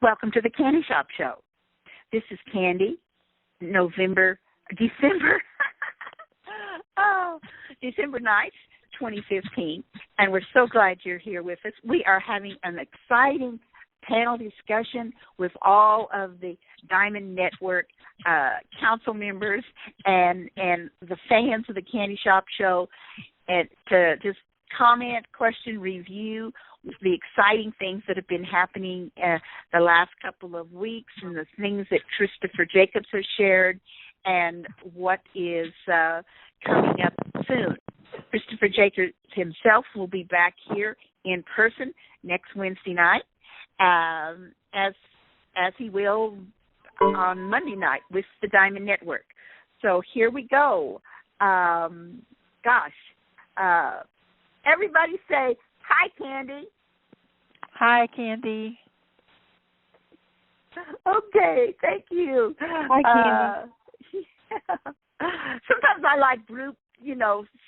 Welcome to the Candy Shop Show. This is Candy, December December 9th, 2015, and we're so glad you're here with us. We are having an exciting panel discussion with all of the Diamond Network council members and the fans of the Candy Shop Show, and to just comment, question, review the exciting things that have been happening the last couple of weeks and the things that Christopher Jacobs has shared and what is coming up soon. Christopher Jacobs himself will be back here in person next Wednesday night, as he will on Monday night with the Diamond Network. So here we go. Everybody say, hi, Candy. Hi, Candy. Okay, thank you. Hi, Candy. Sometimes I like group,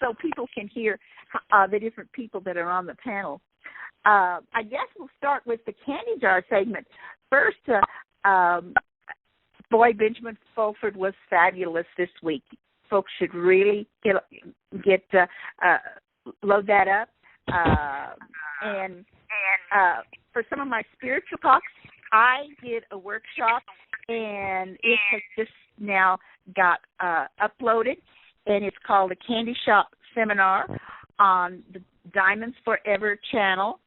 so people can hear the different people that are on the panel. I guess we'll start with the candy jar segment. First, boy, Benjamin Fulford was fabulous this week. Folks should really get load that up. And for some of my spiritual talks, I did a workshop, and it has just now got uploaded, and it's called the Candy Shop Seminar on the Diamonds Forever channel,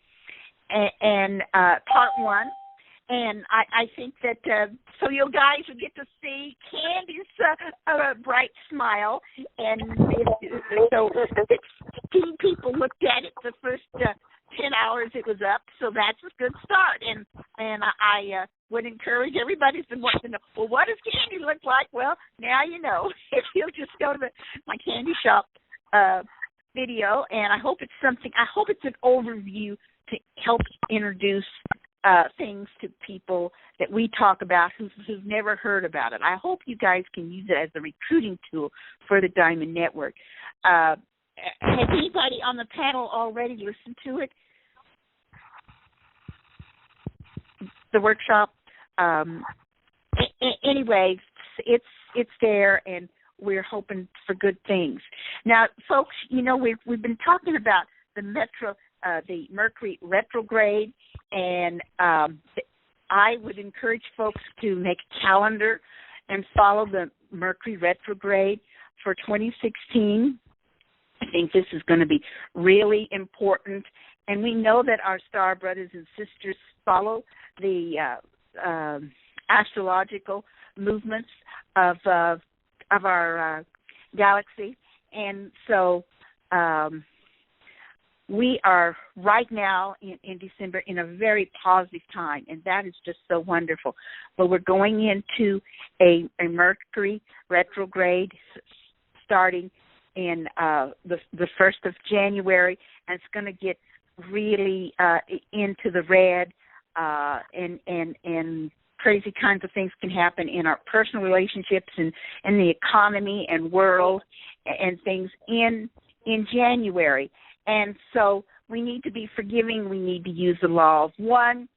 and part one. And I think that, so you guys will get to see Candy's bright smile. And so 16 people looked at it the first 10 hours it was up. So that's a good start. And I would encourage everybody who's been wanting to know, well, what does Candy look like? Well, now you know. If you'll just go to my Candy Shop video, and I hope it's an overview to help introduce things to people that we talk about who've never heard about it. I hope you guys can use it as a recruiting tool for the Diamond Network. Has anybody on the panel already listened to it? The workshop? Anyway, it's there, and we're hoping for good things. Now, folks, we've been talking about the Mercury retrograde, and I would encourage folks to make a calendar and follow the Mercury retrograde for 2016. I think this is going to be really important, and we know that our star brothers and sisters follow the astrological movements of our galaxy, and so we are right now in December in a very positive time, and that is just so wonderful. But we're going into a Mercury retrograde starting in the 1st of January, and it's going to get really into the red, and crazy kinds of things can happen in our personal relationships and the economy and world and things in January. And so we need to be forgiving. We need to use the law of one,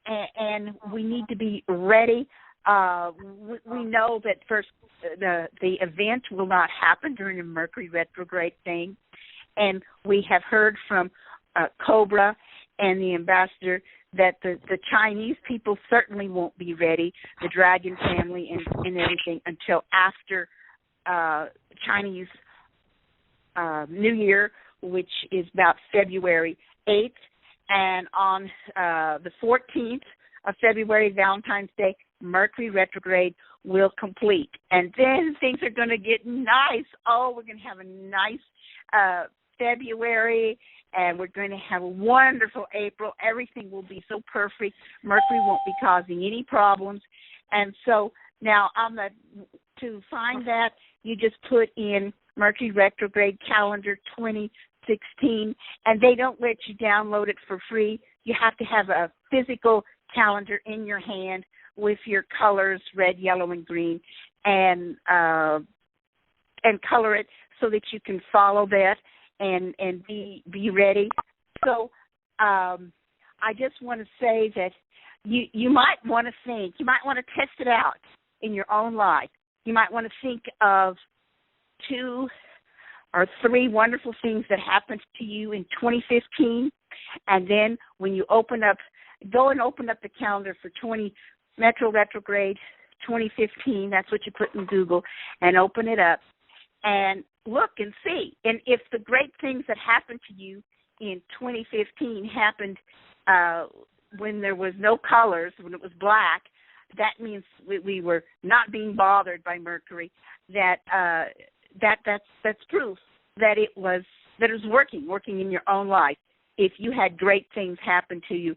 and we need to be ready. We know that first the event will not happen during a Mercury retrograde thing, and we have heard from Cobra and the ambassador that the Chinese people certainly won't be ready, the Dragon family and everything, until after Chinese New Year, which is about February 8th, and on the 14th of February, Valentine's Day, Mercury retrograde will complete. And then things are going to get nice. Oh, we're going to have a nice February, and we're going to have a wonderful April. Everything will be so perfect. Mercury won't be causing any problems. And so now to find that, you just put in Mercury retrograde calendar 2016, and they don't let you download it for free. You have to have a physical calendar in your hand with your colors, red, yellow, and green, and color it so that you can follow that and be ready. So I just want to say that, you might want to think, you might want to test it out in your own life. You might want to think of 2 or 3 wonderful things that happened to you in 2015, and then when you go and open up the calendar for Metro Retrograde 2015, that's what you put in Google, and open it up and look and see. And if the great things that happened to you in 2015 happened when there was no colors, when it was black, that means we were not being bothered by Mercury. That's proof that it was working in your own life. If you had great things happen to you,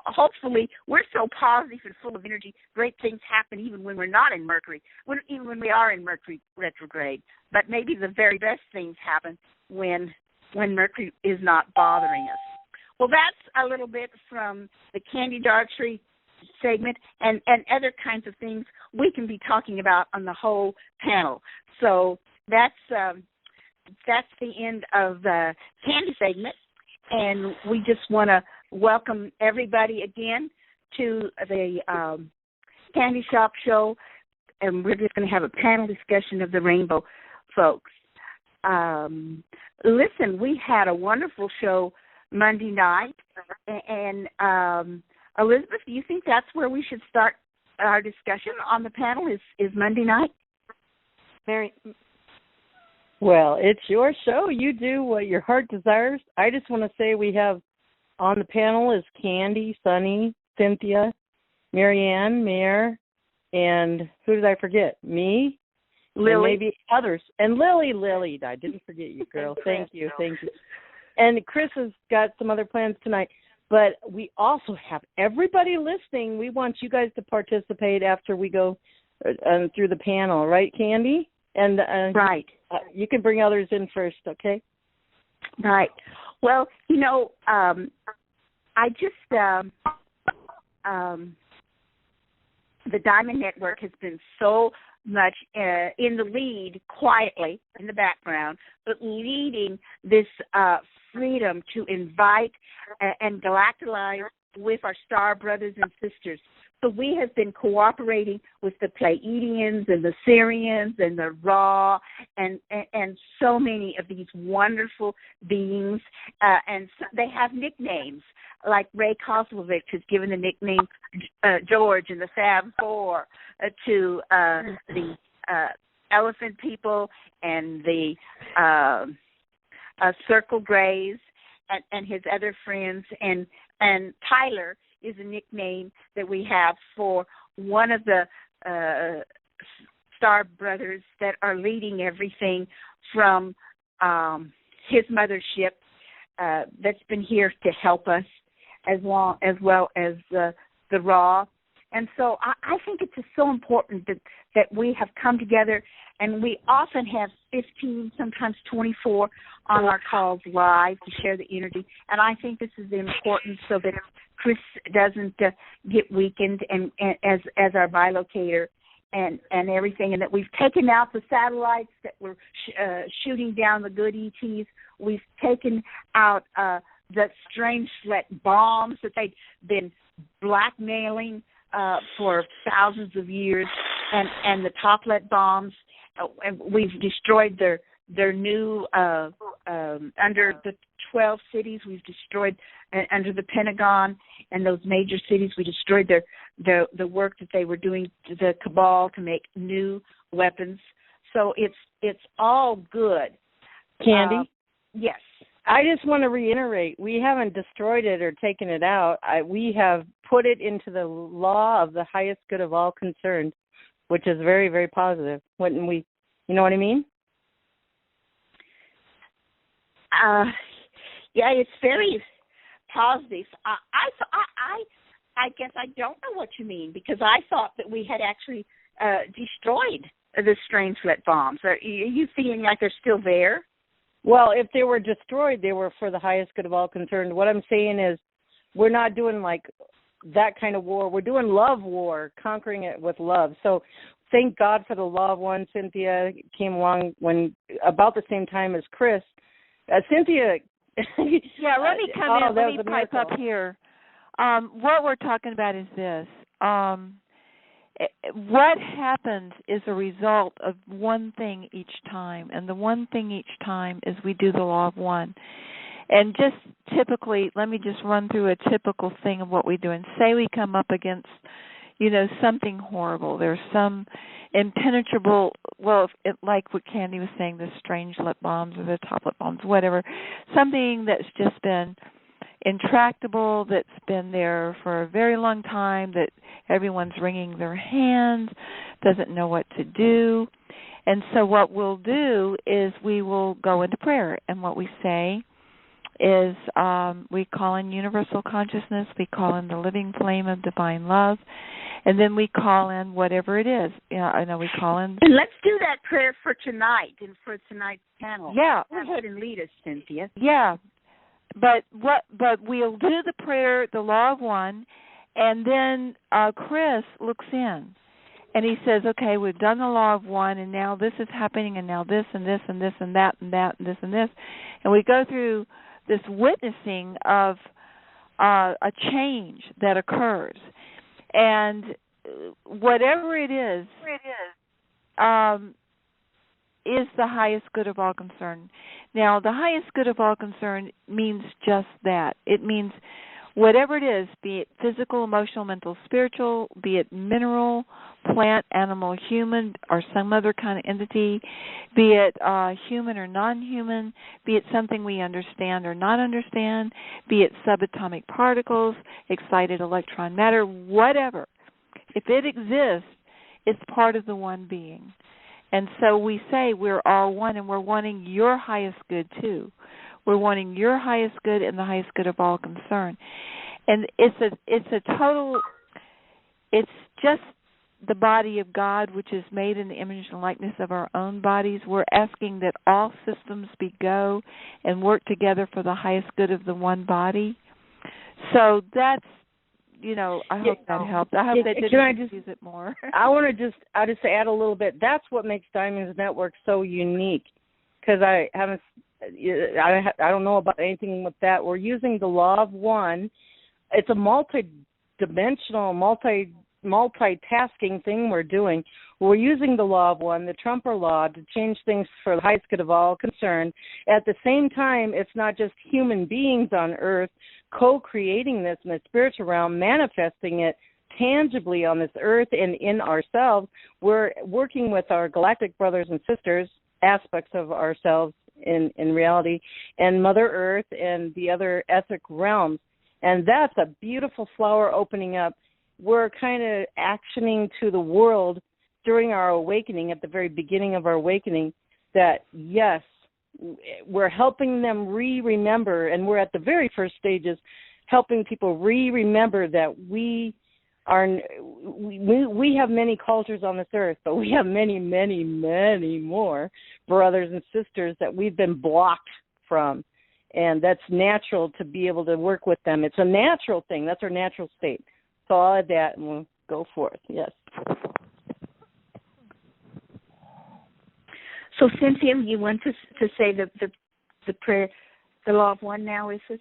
hopefully we're so positive and full of energy. Great things happen even when we're not in Mercury, even when we are in Mercury retrograde. But maybe the very best things happen when Mercury is not bothering us. Well, that's a little bit from the Candy Darktree segment, and other kinds of things we can be talking about on the whole panel. So that's the end of the Candy segment, and we just want to welcome everybody again to the Candy Shop Show, and we're just going to have a panel discussion of the rainbow, folks. Listen, we had a wonderful show Monday night, and Elizabeth, do you think that's where we should start our discussion on the panel, is Monday night? Very. Well, it's your show. You do what your heart desires. I just want to say we have on the panel is Candy, Sunny, Cynthia, Marianne, Mayor, and who did I forget? Me? Lily. And maybe others. And Lily. I didn't forget you, girl. Thank you. And Chris has got some other plans tonight. But we also have everybody listening. We want you guys to participate after we go through the panel. Right, Candy? And right. You can bring others in first, okay? Right. Well, I just the Diamond Network has been so much in the lead, quietly in the background, but leading this freedom to invite and galactalize with our star brothers and sisters. So we have been cooperating with the Pleiadians and the Sirians and the Ra and so many of these wonderful beings. And so they have nicknames, like Ray Koslovich has given the nickname George and the Fab Four to the Elephant People and the Circle Grays and his other friends. And Tyler is a nickname that we have for one of the star brothers that are leading everything from his mothership that's been here to help us, as well as the Ra. And so I think it's just so important that we have come together, and we often have 15, sometimes 24 on our calls live to share the energy. And I think this is important so that Chris doesn't get weakened and as our bilocator and everything, and that we've taken out the satellites that were shooting down the good ETs. We've taken out the Strangelet bombs that they'd been blackmailing for thousands of years, and the Toplet bombs. And we've destroyed their new under the 12 cities. We've destroyed under the Pentagon and those major cities. We destroyed the work that they were doing to the Cabal to make new weapons. So it's all good. Candy? Yes. I just want to reiterate, we haven't destroyed it or taken it out. We have put it into the law of the highest good of all concerned, which is very, very positive. When we, you know what I mean? Yeah, it's very positive. I guess I don't know what you mean, because I thought that we had actually destroyed the Strangelet bombs. Are you feeling like they're still there? Well, if they were destroyed, they were for the highest good of all concerned. What I'm saying is we're not doing like that kind of war. We're doing love war, conquering it with love. So thank God for the Law of One. Cynthia came along when about the same time as Chris. Cynthia. Yeah, let me come in. Let me pipe up here. what we're talking about is this. What happens is a result of one thing each time, and the one thing each time is we do the law of one. And just typically, let me just run through a typical thing of what we do. And say we come up against, something horrible. There's some impenetrable, like what Candy was saying, the strange lip balms or the top lip balms, whatever, something that's just been intractable, that's been there for a very long time, that everyone's wringing their hands, doesn't know what to do. And so what we'll do is we will go into prayer, and what we say is we call in universal consciousness, we call in the living flame of divine love, and then we call in whatever it is. I know we call in. And let's do that prayer for tonight and for tonight's panel. Yeah. Go ahead and lead us, Cynthia. Yeah. But we'll do the prayer, the law of one, and then Chris looks in, and he says, okay, we've done the law of one, and now this is happening, and now this and this and this and that and that and this and this. And we go through this witnessing of a change that occurs. And whatever it is the highest good of all concerned. Now, the highest good of all concerned means just that. It means whatever it is, be it physical, emotional, mental, spiritual, be it mineral, plant, animal, human, or some other kind of entity, be it human or non-human, be it something we understand or not understand, be it subatomic particles, excited electron matter, whatever. If it exists, it's part of the one being. And so we say we're all one, and we're wanting your highest good too. We're wanting your highest good and the highest good of all concerned. And it's just the body of God, which is made in the image and likeness of our own bodies. We're asking that all systems be go and work together for the highest good of the one body. So that's, I hope that helped. I hope that didn't use it more. I'll just add a little bit. That's what makes Diamonds Network so unique, because I don't know about anything with that. We're using the law of one. It's a multi-dimensional, multitasking thing we're doing. We're using the law of one, the Trumper law, to change things for the highest good of all concerned. At the same time, it's not just human beings on Earth co-creating this in the spiritual realm, manifesting it tangibly on this Earth and in ourselves. We're working with our galactic brothers and sisters, aspects of ourselves in reality, and Mother Earth and the other etheric realms. And that's a beautiful flower opening up. We're kind of actioning to the world during our awakening, at the very beginning of our awakening, that yes, we're helping them remember, and we're at the very first stages, helping people remember that we have many cultures on this earth, but we have many, many, many more brothers and sisters that we've been blocked from. And that's natural to be able to work with them. It's a natural thing. That's our natural state. So I'll add that, and we'll go forth. Yes. So, Cynthia, you want to say the prayer, the law of one now, is it?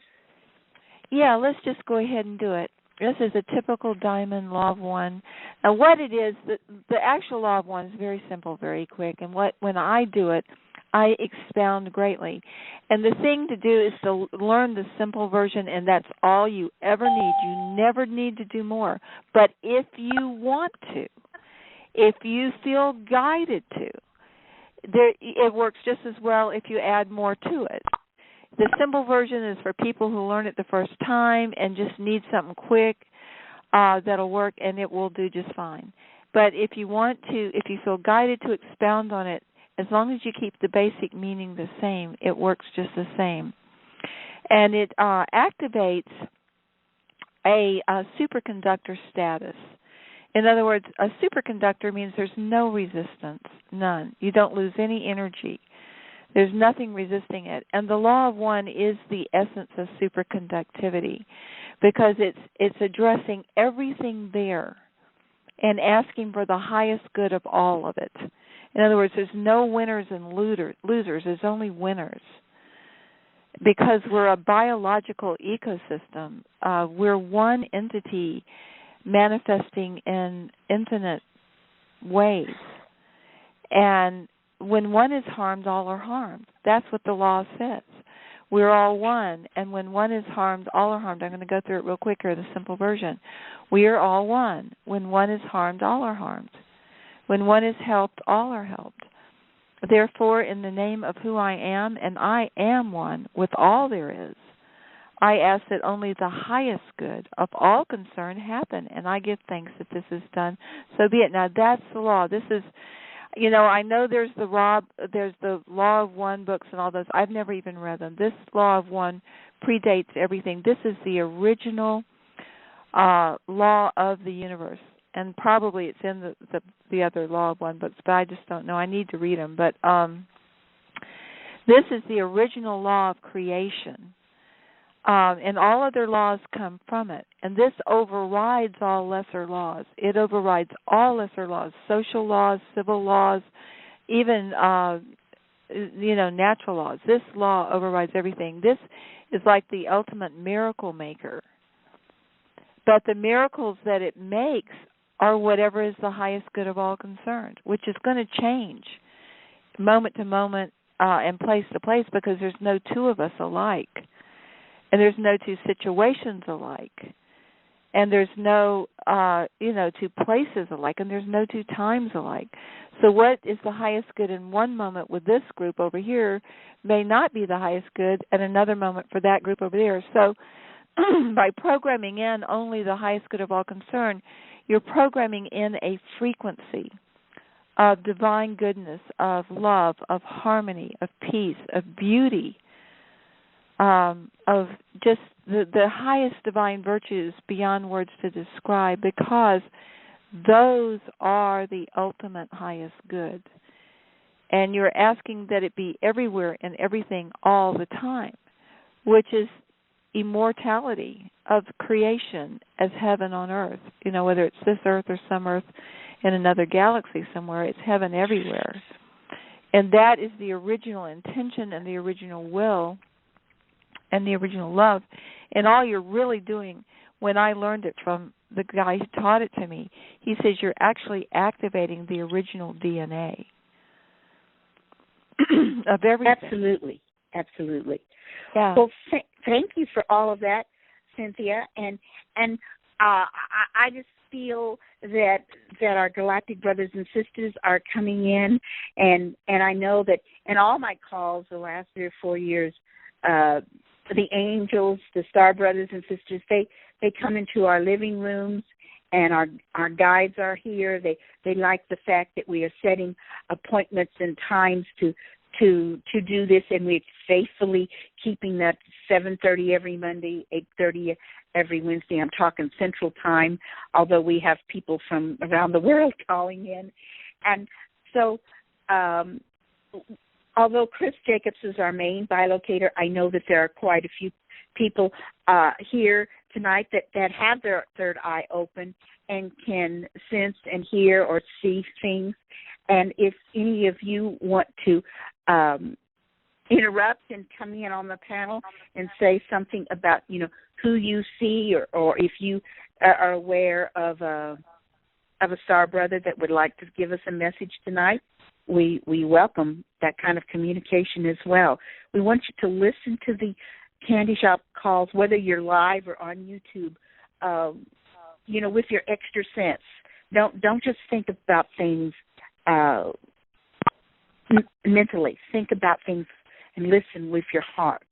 Yeah, let's just go ahead and do it. This is a typical diamond law of one. Now, what it is, the actual law of one is very simple, very quick. And when I do it, I expound greatly. And the thing to do is to learn the simple version, and that's all you ever need. You never need to do more. But if you want to, if you feel guided to, it works just as well if you add more to it. The simple version is for people who learn it the first time and just need something quick that'll work, and it will do just fine. But if you want to, if you feel guided to expound on it, as long as you keep the basic meaning the same, it works just the same. And it activates a superconductor status. In other words, a superconductor means there's no resistance, none. You don't lose any energy. There's nothing resisting it. And the law of one is the essence of superconductivity, because it's addressing everything there and asking for the highest good of all of it. In other words, there's no winners and losers. There's only winners. because we're a biological ecosystem. We're one entity manifesting in infinite ways. And when one is harmed, all are harmed. That's what the law says. We're all one, and when one is harmed, all are harmed. I'm going to go through it real quick here, the simple version. We are all one. When one is harmed, all are harmed. When one is helped, all are helped. Therefore, in the name of who I am, and I am one with all there is, I ask that only the highest good of all concerned happen, and I give thanks that this is done. So be it. Now, that's the law. This is, I know there's the Law of One books and all those. I've never even read them. This Law of One predates everything. This is the original law of the universe. And probably it's in the other Law of One books, but I just don't know. I need to read them. But this is the original law of creation. And all other laws come from it. And this overrides all lesser laws. It overrides all lesser laws, social laws, civil laws, even, natural laws. This law overrides everything. This is like the ultimate miracle maker. But the miracles that it makes are whatever is the highest good of all concerned, which is going to change moment to moment and place to place, because there's no two of us alike. And there's no two situations alike. And there's no, two places alike. And there's no two times alike. So what is the highest good in one moment with this group over here may not be the highest good at another moment for that group over there. So by programming in only the highest good of all concern, you're programming in a frequency of divine goodness, of love, of harmony, of peace, of beauty, of just the highest divine virtues beyond words to describe, because those are the ultimate highest good. And you're asking that it be everywhere and everything all the time, which is immortality of creation as heaven on earth. Whether it's this earth or some earth in another galaxy somewhere, it's heaven everywhere. And that is the original intention and the original will and the original love. And all you're really doing, when I learned it from the guy who taught it to me, he says you're actually activating the original DNA of everything. Absolutely. Yeah. Well, thank you for all of that, Cynthia. And I just feel that our galactic brothers and sisters are coming in, and I know that in all my calls the last 3 or 4 years, the angels, the star brothers and sisters, they come into our living rooms, and our guides are here. They like the fact that we are setting appointments and times to do this, and we're faithfully keeping that 7:30 every Monday, 8:30 every Wednesday. I'm talking Central Time, although we have people from around the world calling in. And so although Chris Jacobs is our main bilocator, I know that there are quite a few people here tonight that have their third eye open and can sense and hear or see things. And if any of you want to interrupt and come in on the panel and say something about, who you see, or if you are aware of a star brother that would like to give us a message tonight, we welcome that kind of communication as well. We want you to listen to the Candy Shop calls, whether you're live or on YouTube, with your extra sense. Don't just think about things mentally. Think about things and listen with your heart.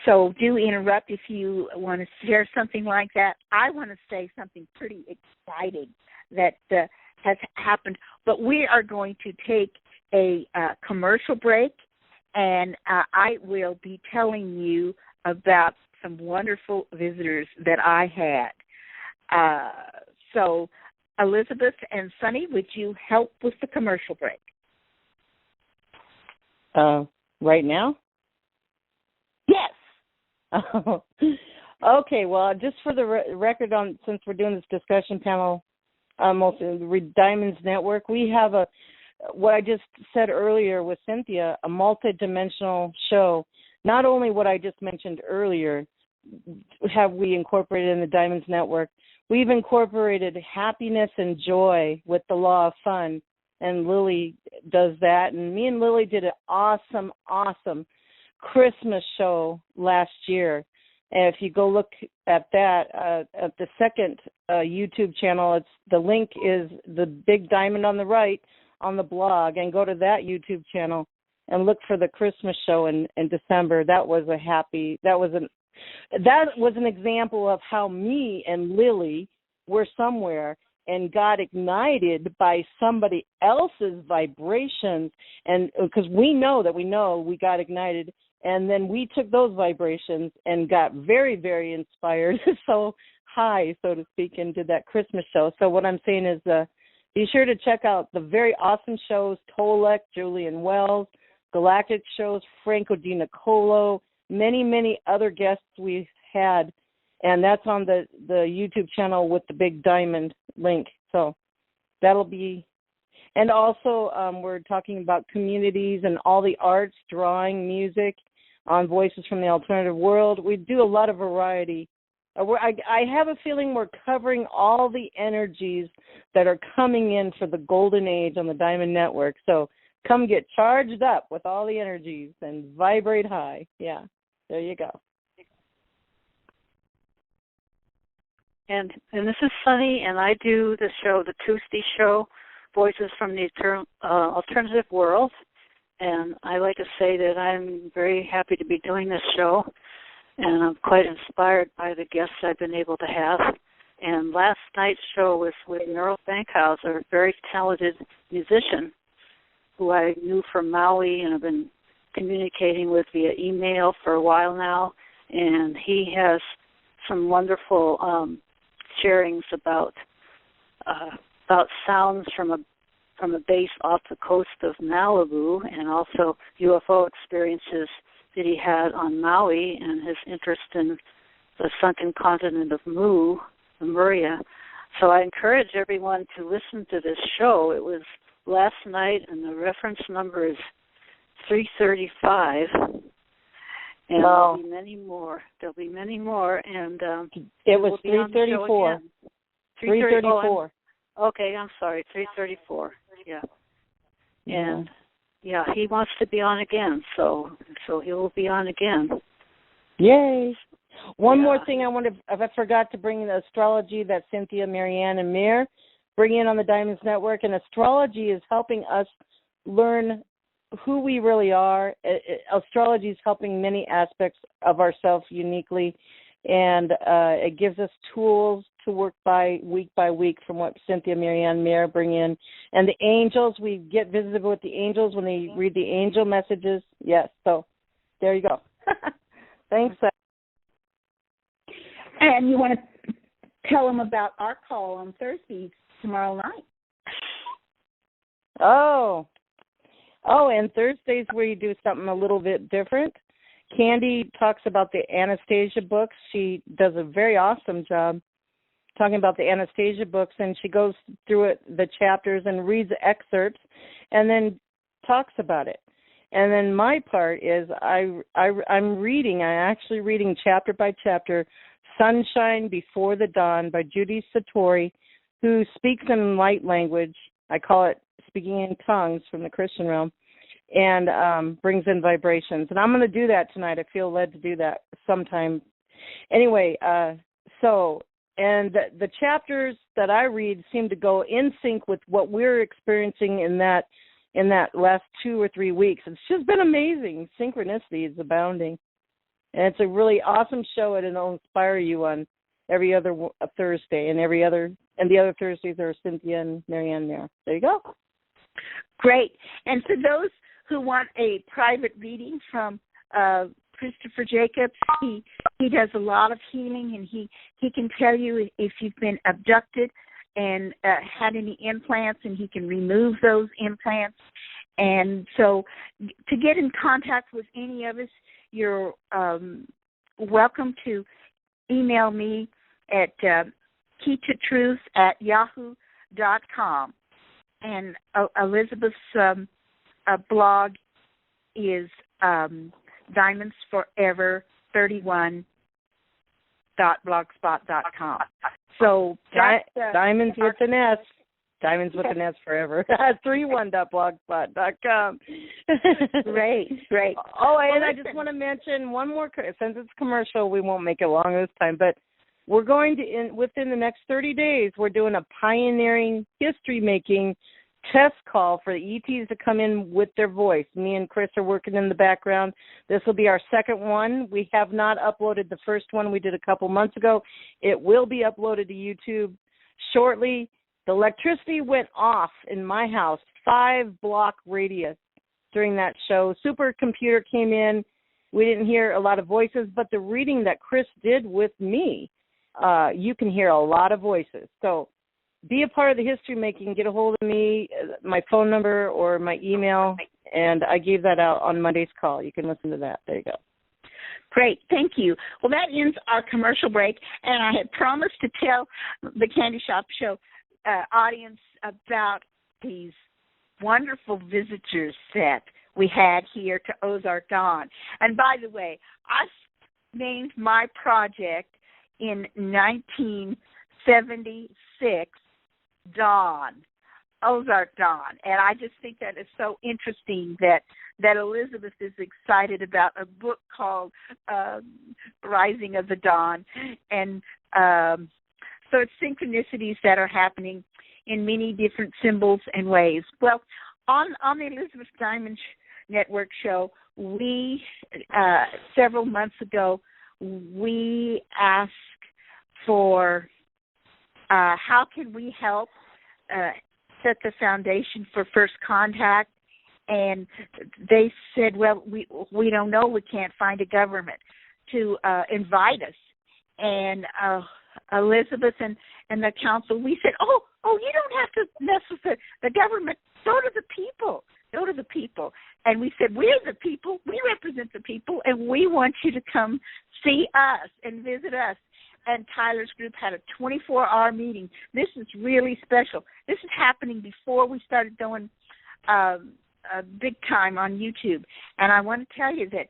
So do interrupt if you want to share something like that. I want to say something pretty exciting that has happened, but we are going to take a commercial break, and I will be telling you about some wonderful visitors that I had. So, Elizabeth and Sunny, would you help with the commercial break? Right now? Yes. Okay, well, just for the record, since we're doing this discussion panel, mostly the Diamonds Network, we have what I just said earlier with Cynthia, a multidimensional show. Not only what I just mentioned earlier have we incorporated in the Diamonds Network, we've incorporated happiness and joy with the Law of Fun, and Lily does that. And me and Lily did an awesome Christmas show last year. And if you go look at that, at the second YouTube channel, the link is the big diamond on the right on the blog, and go to that YouTube channel and look for the Christmas show in December. That was an example of how me and Lily were somewhere and got ignited by somebody else's vibrations, and because we know we got ignited, and then we took those vibrations and got very, very inspired, so high, so to speak, and did that Christmas show. So what I'm saying is be sure to check out the very awesome shows, Tolek, Julian Wells, Galactic shows, Franco Di Nicolo, many, many other guests we've had, and that's on the YouTube channel with the big diamond link. So that'll be, and also we're talking about communities and all the arts, drawing, music, on Voices from the Alternative World. We do a lot of variety. I have a feeling we're covering all the energies that are coming in for the golden age on the Diamond Network. So come get charged up with all the energies and vibrate high. Yeah, there you go. And this is Sunny, and I do the show, the Tuesday show, Voices from the Alternative World. And I like to say that I'm very happy to be doing this show, and I'm quite inspired by the guests I've been able to have. And last night's show was with Merle Bankhauser, a very talented musician who I knew from Maui and have been communicating with via email for a while now. And he has some wonderful sharings about sounds from a base off the coast of Malibu, and also UFO experiences that he had on Maui, and his interest in the sunken continent of Mu, Lemuria. So I encourage everyone to listen to this show. It was last night, and the reference number is 335. And wow. There'll be many more. And it was 334. 334. Okay, I'm sorry, 334. Yeah. And yeah, he wants to be on again, so he will be on again. Yay. One more thing I forgot to bring in astrology that Cynthia, Marianne, and Mir bring in on the Diamonds Network. And astrology is helping us learn who we really are. Astrology is helping many aspects of ourselves uniquely, and it gives us tools to work by week from what Cynthia, Marianne, Mir bring in. And the angels, we get visited with the angels when they read the angel messages. Yes, so there you go. Thanks. And you want to tell them about our call on Thursday tomorrow night. Oh, and Thursdays where you do something a little bit different. Candy talks about the Anastasia books. She does a very awesome job talking about the Anastasia books, and she goes through the chapters and reads excerpts and then talks about it. And then my part is I'm actually reading chapter by chapter, Sunshine Before the Dawn by Judy Satori, who speaks in light language. I call it speaking in tongues from the Christian realm, and brings in vibrations. And I'm going to do that tonight. I feel led to do that sometime. Anyway, and the chapters that I read seem to go in sync with what we're experiencing in that last 2 or 3 weeks. It's just been amazing. Synchronicity is abounding. And it's a really awesome show, and it'll inspire you on every other Thursday, and the other Thursdays are Cynthia and Marianne there. There you go. Great. And for those who want a private reading from Christopher Jacobs, he does a lot of healing, and he can tell you if you've been abducted and had any implants, and he can remove those implants. And so to get in contact with any of us, you're welcome to email me at keytotruth@yahoo.com. and Elizabeth's blog is diamondsforever31.blogspot.com. So that's Diamonds with an S. Diamonds with an S forever. 31.blogspot.com. Great. Oh, and I just want to mention one more, since it's commercial, we won't make it long this time, but we're going to, within the next 30 days, we're doing a pioneering history-making test call for the ETs to come in with their voice. Me and Chris are working in the background. This will be our second one. We have not uploaded the first one we did a couple months ago. It will be uploaded to YouTube shortly. The electricity went off in my house, 5-block radius during that show. Supercomputer came in. We didn't hear a lot of voices, but the reading that Chris did with me, you can hear a lot of voices. So be a part of the history making. Get a hold of me, my phone number or my email, and I gave that out on Monday's call. You can listen to that. There you go. Great, thank you. Well, that ends our commercial break, and I had promised to tell the Candy Shop Show audience about these wonderful visitors that we had here to Ozark Dawn. And by the way, I named my project in 1976 Dawn, Ozark Dawn, and I just think that is so interesting that Elizabeth is excited about a book called Rising of the Dawn, and so it's synchronicities that are happening in many different symbols and ways. Well, on the Elizabeth Diamond Network show, we several months ago we asked for how can we help set the foundation for First Contact, and they said, well, we don't know, we can't find a government to invite us, and Elizabeth and the council, we said, oh, you don't have to mess with the government. Go to the people. And we said, we're the people. We represent the people, and we want you to come see us and visit us. And Tyler's group had a 24-hour meeting. This is really special. This is happening before we started going big time on YouTube. And I want to tell you that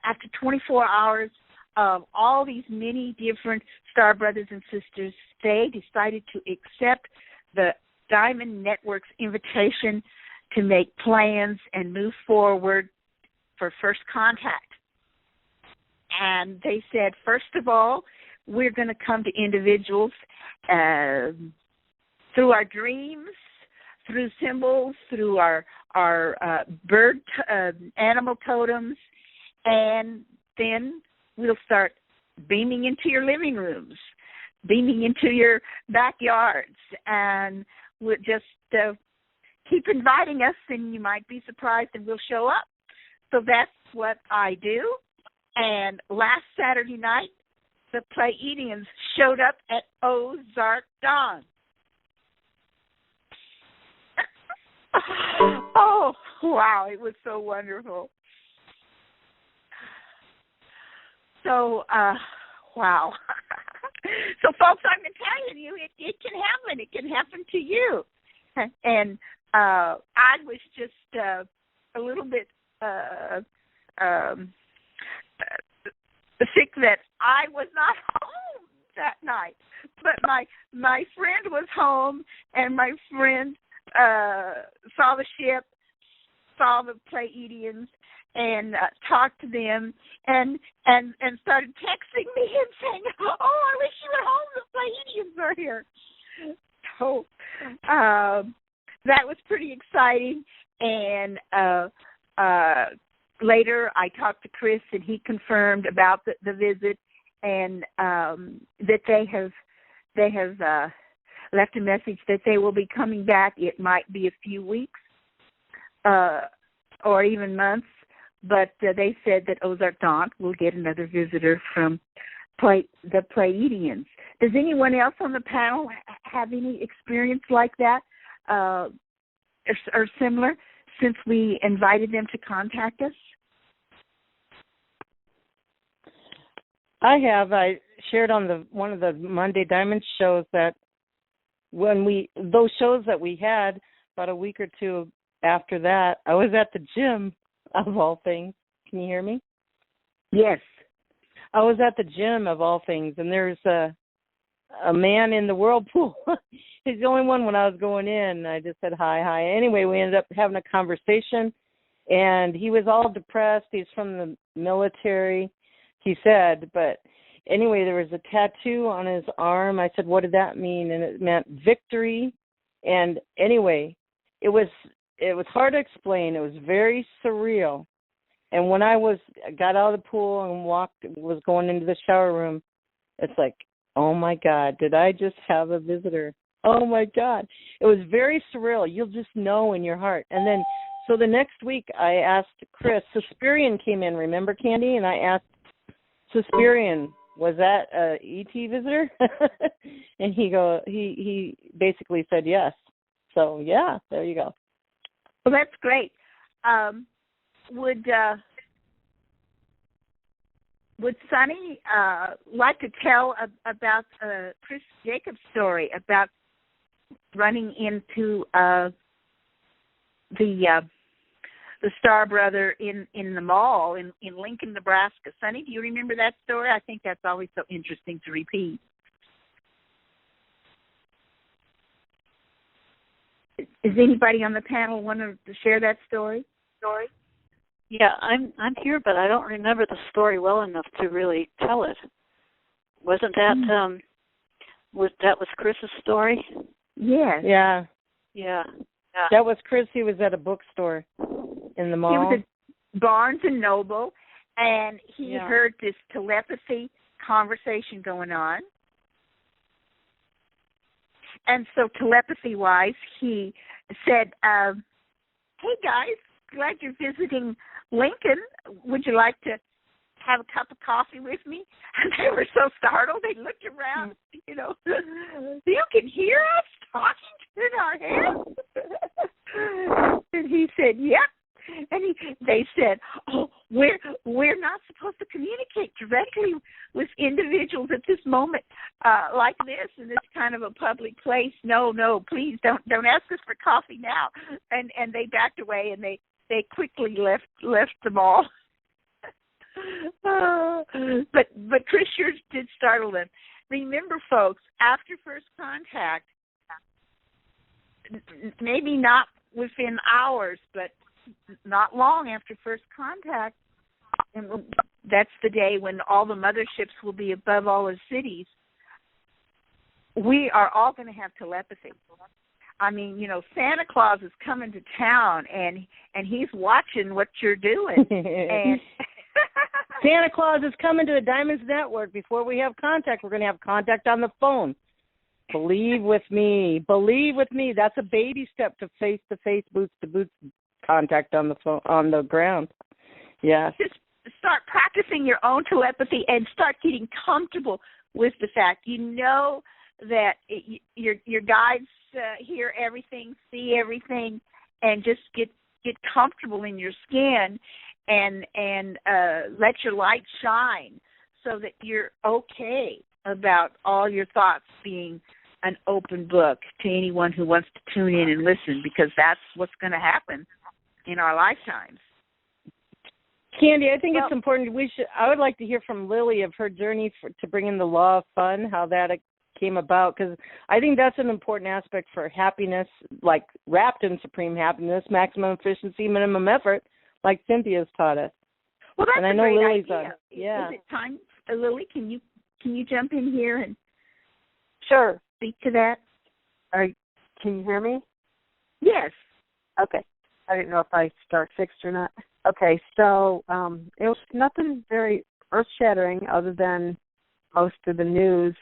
after 24 hours, all these many different Star Brothers and Sisters, they decided to accept the Diamond Network's invitation to make plans and move forward for First Contact. And they said, first of all, we're going to come to individuals through our dreams, through symbols, through our animal totems, and then we'll start beaming into your living rooms, beaming into your backyards, and we'll just keep inviting us, and you might be surprised, and we'll show up. So that's what I do. And last Saturday night, the Pleiadians showed up at Ozark Dawn. Oh, wow, it was so wonderful. So, wow. So, folks, I'm telling you, it can happen. It can happen to you. And I was just a little bit sick that I was not home that night. But my friend was home, and my friend saw the ship, saw the Pleiadians, and talked to them, and started texting me and saying, "Oh, I wish you were home. The Pleiadians are here." So that was pretty exciting. And later, I talked to Chris, and he confirmed about the visit, and that they have left a message that they will be coming back. It might be a few weeks or even months, but they said that Ozark Dawn will get another visitor from the Pleiadians. Does anyone else on the panel have any experience like that or similar since we invited them to contact us? I have. I shared on one of the Monday Diamond shows that those shows that we had, about a week or two after that, I was at the gym, of all things. Can you hear me? Yes. I was at the gym, of all things, and there's a man in the whirlpool. He's the only one when I was going in. I just said hi. Anyway, we ended up having a conversation, and he was all depressed. He's from the military, he said. But anyway, there was a tattoo on his arm. I said, what did that mean? And it meant victory. And anyway, it was hard to explain. It was very surreal. And when I got out of the pool and was going into the shower room, it's like, oh my God, did I just have a visitor? Oh my God. It was very surreal. You'll just know in your heart. And then, so the next week I asked Chris, Suspirian came in, remember, Candy? And I asked Suspirian, was that a ET visitor? And he basically said yes. So yeah, there you go. Well, that's great. Would Sonny like to tell about Chris Jacobs' story about running into the Star Brother in the mall in Lincoln, Nebraska? Sonny, do you remember that story? I think that's always so interesting to repeat. Is anybody on the panel want to share that story? Yeah, I'm here, but I don't remember the story well enough to really tell it. Wasn't that was Chris's story? Yes. Yeah. Yeah. That was Chris. He was at a bookstore in the mall. He was at Barnes and Noble, and he heard this telepathy conversation going on. And so telepathy-wise, he said, hey, guys, glad you're visiting Lincoln. Would you like to have a cup of coffee with me? And they were so startled. They looked around, you can hear us talking in our heads? And he said, yep. And they said, oh, we're not supposed to communicate directly with individuals at this moment like this in this kind of a public place. No, please don't ask us for coffee now. And they backed away, and they quickly left the mall. But Chris sure did startle them. Remember, folks, after first contact, maybe not within hours, but not long after first contact, and that's the day when all the motherships will be above all the cities, we are all going to have telepathy. I mean, Santa Claus is coming to town, and he's watching what you're doing. And Santa Claus is coming to the Diamonds Network. Before we have contact, we're going to have contact on the phone. Believe with me. That's a baby step to face-to-face, boots-to-boots contact on the phone, on the ground. Yeah. Just start practicing your own telepathy and start getting comfortable with the fact that your guides hear everything, see everything, and just get comfortable in your skin and let your light shine so that you're okay about all your thoughts being an open book to anyone who wants to tune in and listen, because that's what's going to happen in our lifetimes. Candy, I think it's important. I would like to hear from Lily of her journey to bring in the law of fun, how that came about, because I think that's an important aspect for happiness, like wrapped in supreme happiness, maximum efficiency, minimum effort, like Cynthia's taught us. Well, that's and I know a great Lily's idea. on. Yeah. Is it time, Lily? Can you jump in here and sure speak to that? Can you hear me? Yes. Okay. I didn't know if I start fixed or not. Okay, so it was nothing very earth-shattering other than most of the news.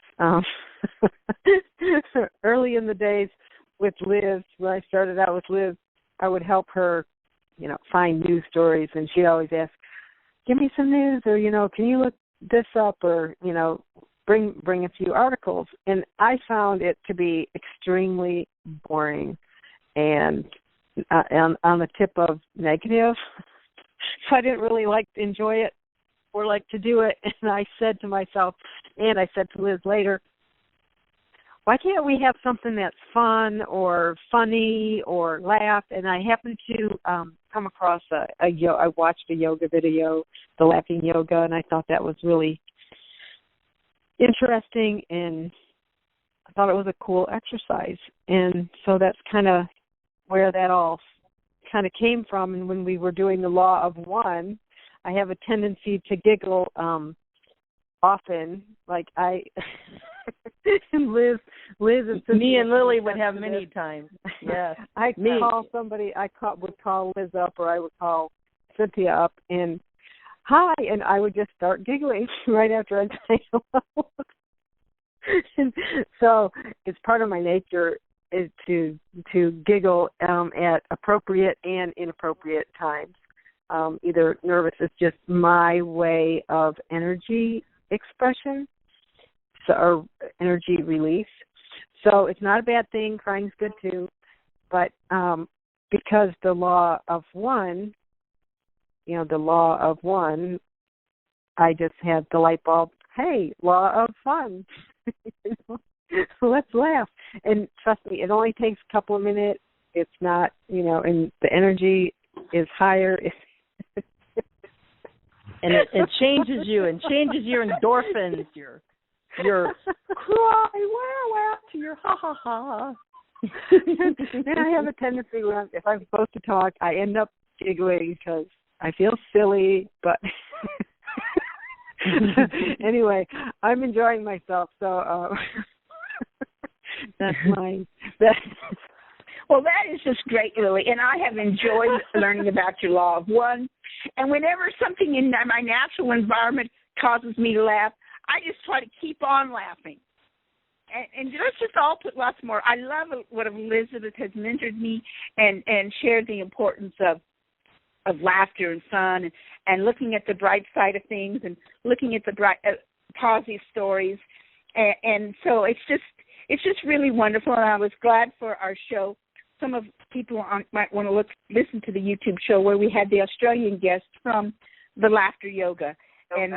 Early in the days with Liz, when I started out with Liz, I would help her, find news stories, and she'd always ask, give me some news, or, can you look this up, or, bring a few articles. And I found it to be extremely boring and on the tip of negative. So I didn't really enjoy it or like to do it. And I said to myself, and I said to Liz later, why can't we have something that's fun or funny or laugh? And I happened to come across I watched a yoga video, the Laughing Yoga, and I thought that was really interesting, and I thought it was a cool exercise. And so that's kind of where that all kind of came from. And when we were doing the Law of One, I have a tendency to giggle often. Like and Liz and Cynthia, me and Lily would have many times. Yeah, I would call Liz up, or I would call Cynthia up, and hi, and I would just start giggling right after I'd say hello. And so it's part of my nature is to giggle at appropriate and inappropriate times. Either nervous is just my way of energy expression, or energy release. So it's not a bad thing. Crying's good too, but because the law of one, I just had the light bulb. Hey, law of fun. Let's laugh. And trust me, it only takes a couple of minutes. It's not, and the energy is higher. And it changes you and changes your endorphins, your cry, wow, to your ha ha ha. And I have a tendency if I'm supposed to talk, I end up giggling because I feel silly, but anyway, I'm enjoying myself, so that's mine. Well, that is just great, Lily, and I have enjoyed learning about your Law of One. And whenever something in my natural environment causes me to laugh, I just try to keep on laughing. And let's just all put lots more. I love what Elizabeth has mentored me and shared the importance of laughter and fun and looking at the bright side of things and looking at the bright positive stories. And so it's just really wonderful. And I was glad for our show. Some of people might want to listen to the YouTube show where we had the Australian guest from the Laughter Yoga. And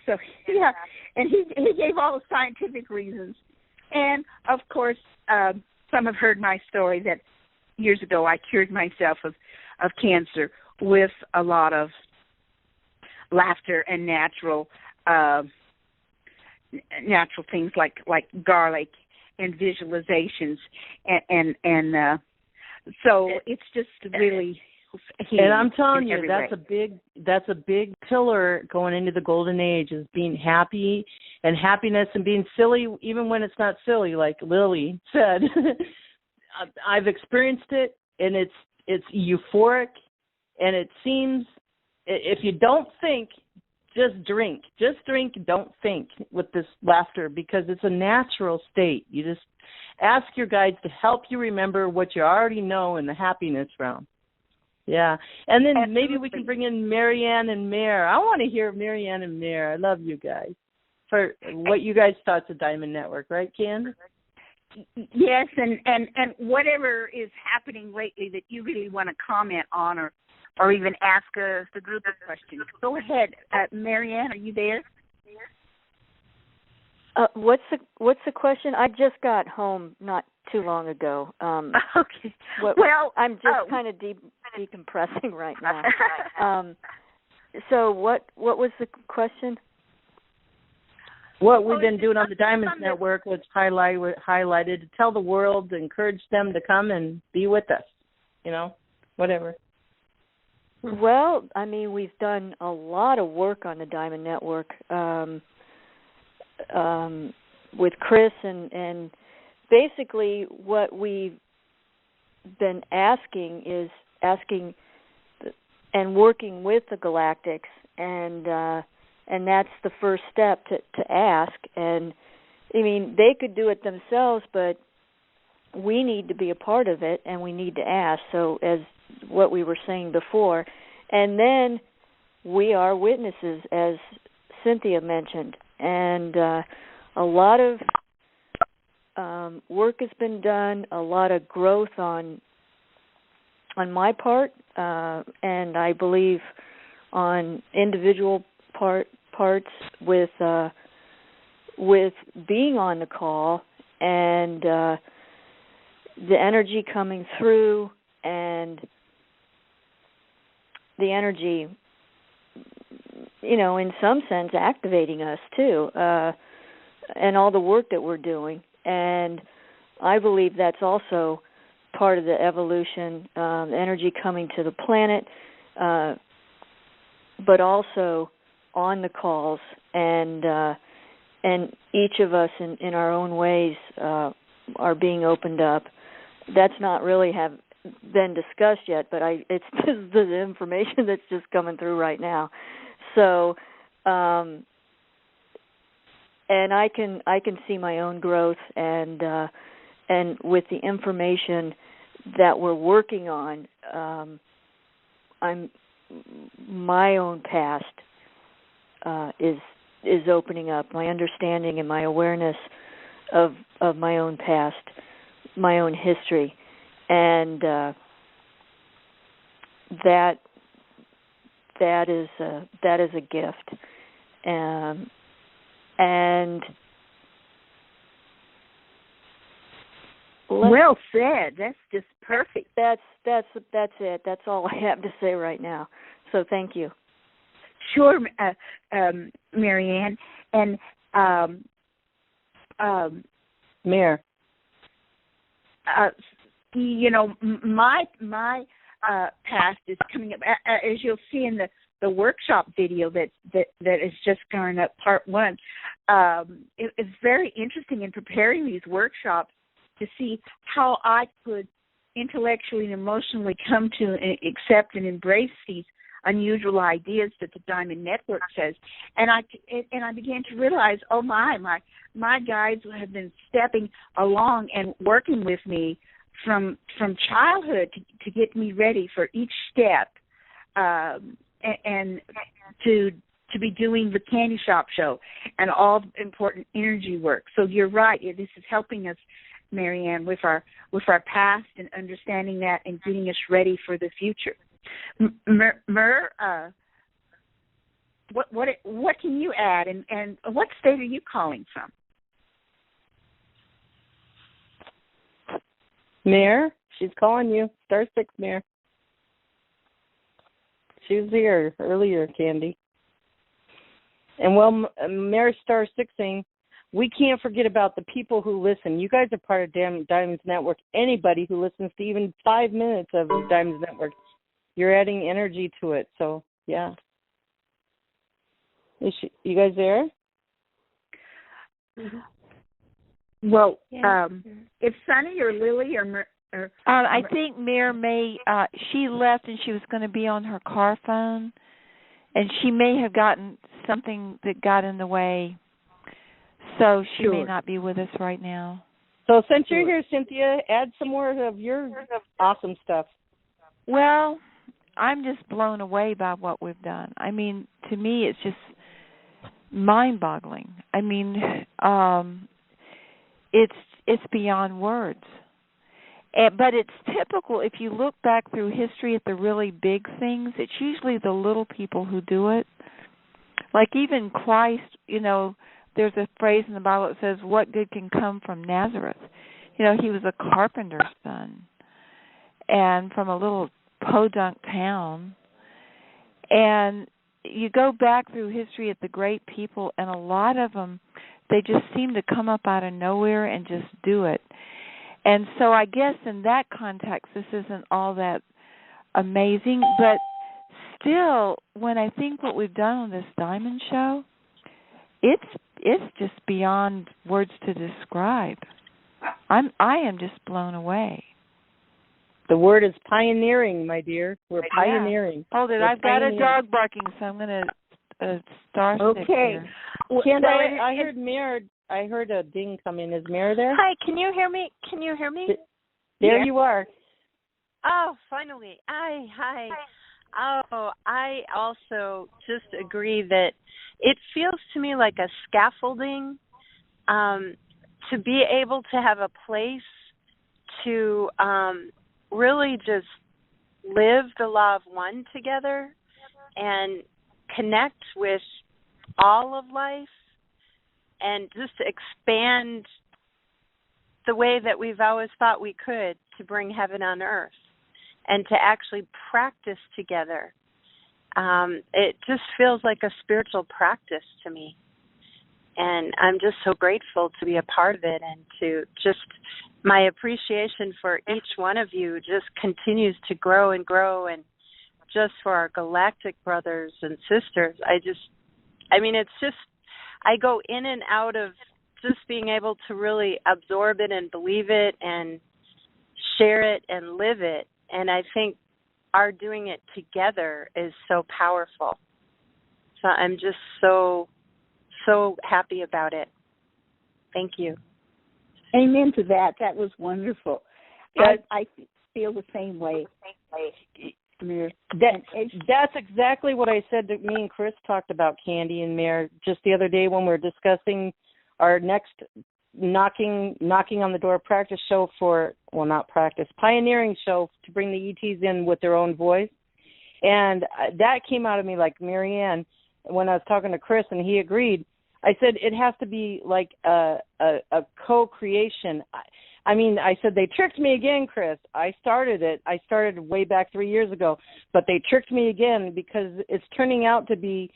so, yeah, and he gave all the scientific reasons. And, of course, some have heard my story that years ago I cured myself of cancer with a lot of laughter and natural things like garlic and visualizations. And so it's just really healing. And I'm telling you, way. that's a big pillar going into the golden age, is being happy and happiness and being silly even when it's not silly, like Lily said. I've experienced it, and it's euphoric, and it seems, if you don't think, just drink, don't think with this laughter, because it's a natural state. You just ask your guides to help you remember what you already know in the happiness realm. Yeah. And then maybe we can bring in Marianne and Mare. I want to hear Marianne and Mare. I love you guys. For what you guys thought of Diamond Network, right, Candace? Yes, and whatever is happening lately that you really want to comment on or even ask the group of questions. Go ahead. Marianne, are you there? What's the question? I just got home not too long ago. Okay. I'm just kind of decompressing right now. So what was the question? What we've been doing on the Diamonds Network was highlighted to tell the world, to encourage them to come and be with us, whatever. Well, I mean, we've done a lot of work on the Diamond Network with Chris, and basically what we've been asking and working with the Galactics, and that's the first step to ask. And I mean, they could do it themselves, but we need to be a part of it, and we need to ask. So as what we were saying before, and then we are witnesses, as Cynthia mentioned, and a lot of work has been done, a lot of growth on my part, and I believe on individual parts with being on the call and the energy coming through, and the energy, in some sense activating us too, and all the work that we're doing. And I believe that's also part of the evolution, energy coming to the planet, but also on the calls, and each of us in our own ways are being opened up. That's not really been discussed yet, but it's just the information that's just coming through right now. So, and I can see my own growth, and with the information that we're working on, my own past is opening up. My understanding and my awareness of my own past, my own history, and that is a gift, and well said. That's just perfect. That's it. That's all I have to say right now. So thank you. Sure, Marianne, and Mayor. My past is coming up, as you'll see in the workshop video that is just going up, part 1. It's very interesting in preparing these workshops to see how I could intellectually and emotionally come to accept and embrace these unusual ideas that the Diamond Network says, and I began to realize, oh my guides have been stepping along and working with me from childhood to get me ready for each step, and to be doing the Candy Shop show and all the important energy work. So you're right, this is helping us, Marianne, with our past and understanding that and getting us ready for the future. What can you add, and what state are you calling from? Mayor, she's calling you. Star 6, Mayor. She was here earlier, Candy. And Mayor Star 6 saying, we can't forget about the people who listen. You guys are part of Diamonds Network. Anybody who listens to even 5 minutes of Diamonds Network, you're adding energy to it. So, yeah. You guys there? Well, it's Sunny or Lily or I think Mayor May, she left and she was going to be on her car phone, and she may have gotten something that got in the way, so she may not be with us right now. So since you're here, Cynthia, add some more of your awesome stuff. Well, I'm just blown away by what we've done. I mean, to me, it's just mind-boggling. I mean, it's beyond words. But it's typical, if you look back through history at the really big things, it's usually the little people who do it. Like even Christ, there's a phrase in the Bible that says, what good can come from Nazareth? He was a carpenter's son, and from a little podunk town. And you go back through history at the great people, and a lot of them, they just seem to come up out of nowhere and just do it. And so I guess in that context, this isn't all that amazing. But still, when I think what we've done on this Diamond Show, it's just beyond words to describe. I am just blown away. The word is pioneering, my dear. We're pioneering. Yeah. Hold it. I've got a dog barking, so I'm going to star stick here. Candy, I heard Mayor. I heard a ding come in. Is Mayor there? Hi, can you hear me? There you are. Oh, finally. Hi. Oh, I also just agree that it feels to me like a scaffolding to be able to have a place to really just live the law of one together and connect with all of life and just expand the way that we've always thought we could to bring heaven on earth and to actually practice together. It just feels like a spiritual practice to me. And I'm just so grateful to be a part of it, and to just my appreciation for each one of you just continues to grow and grow. And just for our galactic brothers and sisters, it's just, I go in and out of just being able to really absorb it and believe it and share it and live it. And I think our doing it together is so powerful. So I'm just so happy about it. Thank you. Amen to that. That was wonderful. I feel the same way. That's exactly what I said that me and Chris talked about, Candy and Mare, just the other day when we were discussing our next knocking on the door practice show pioneering show to bring the ETs in with their own voice. And that came out of me like Marianne when I was talking to Chris, and he agreed. I said it has to be like a co-creation. I said they tricked me again, Chris. I started it. I started way back 3 years ago, but they tricked me again because it's turning out to be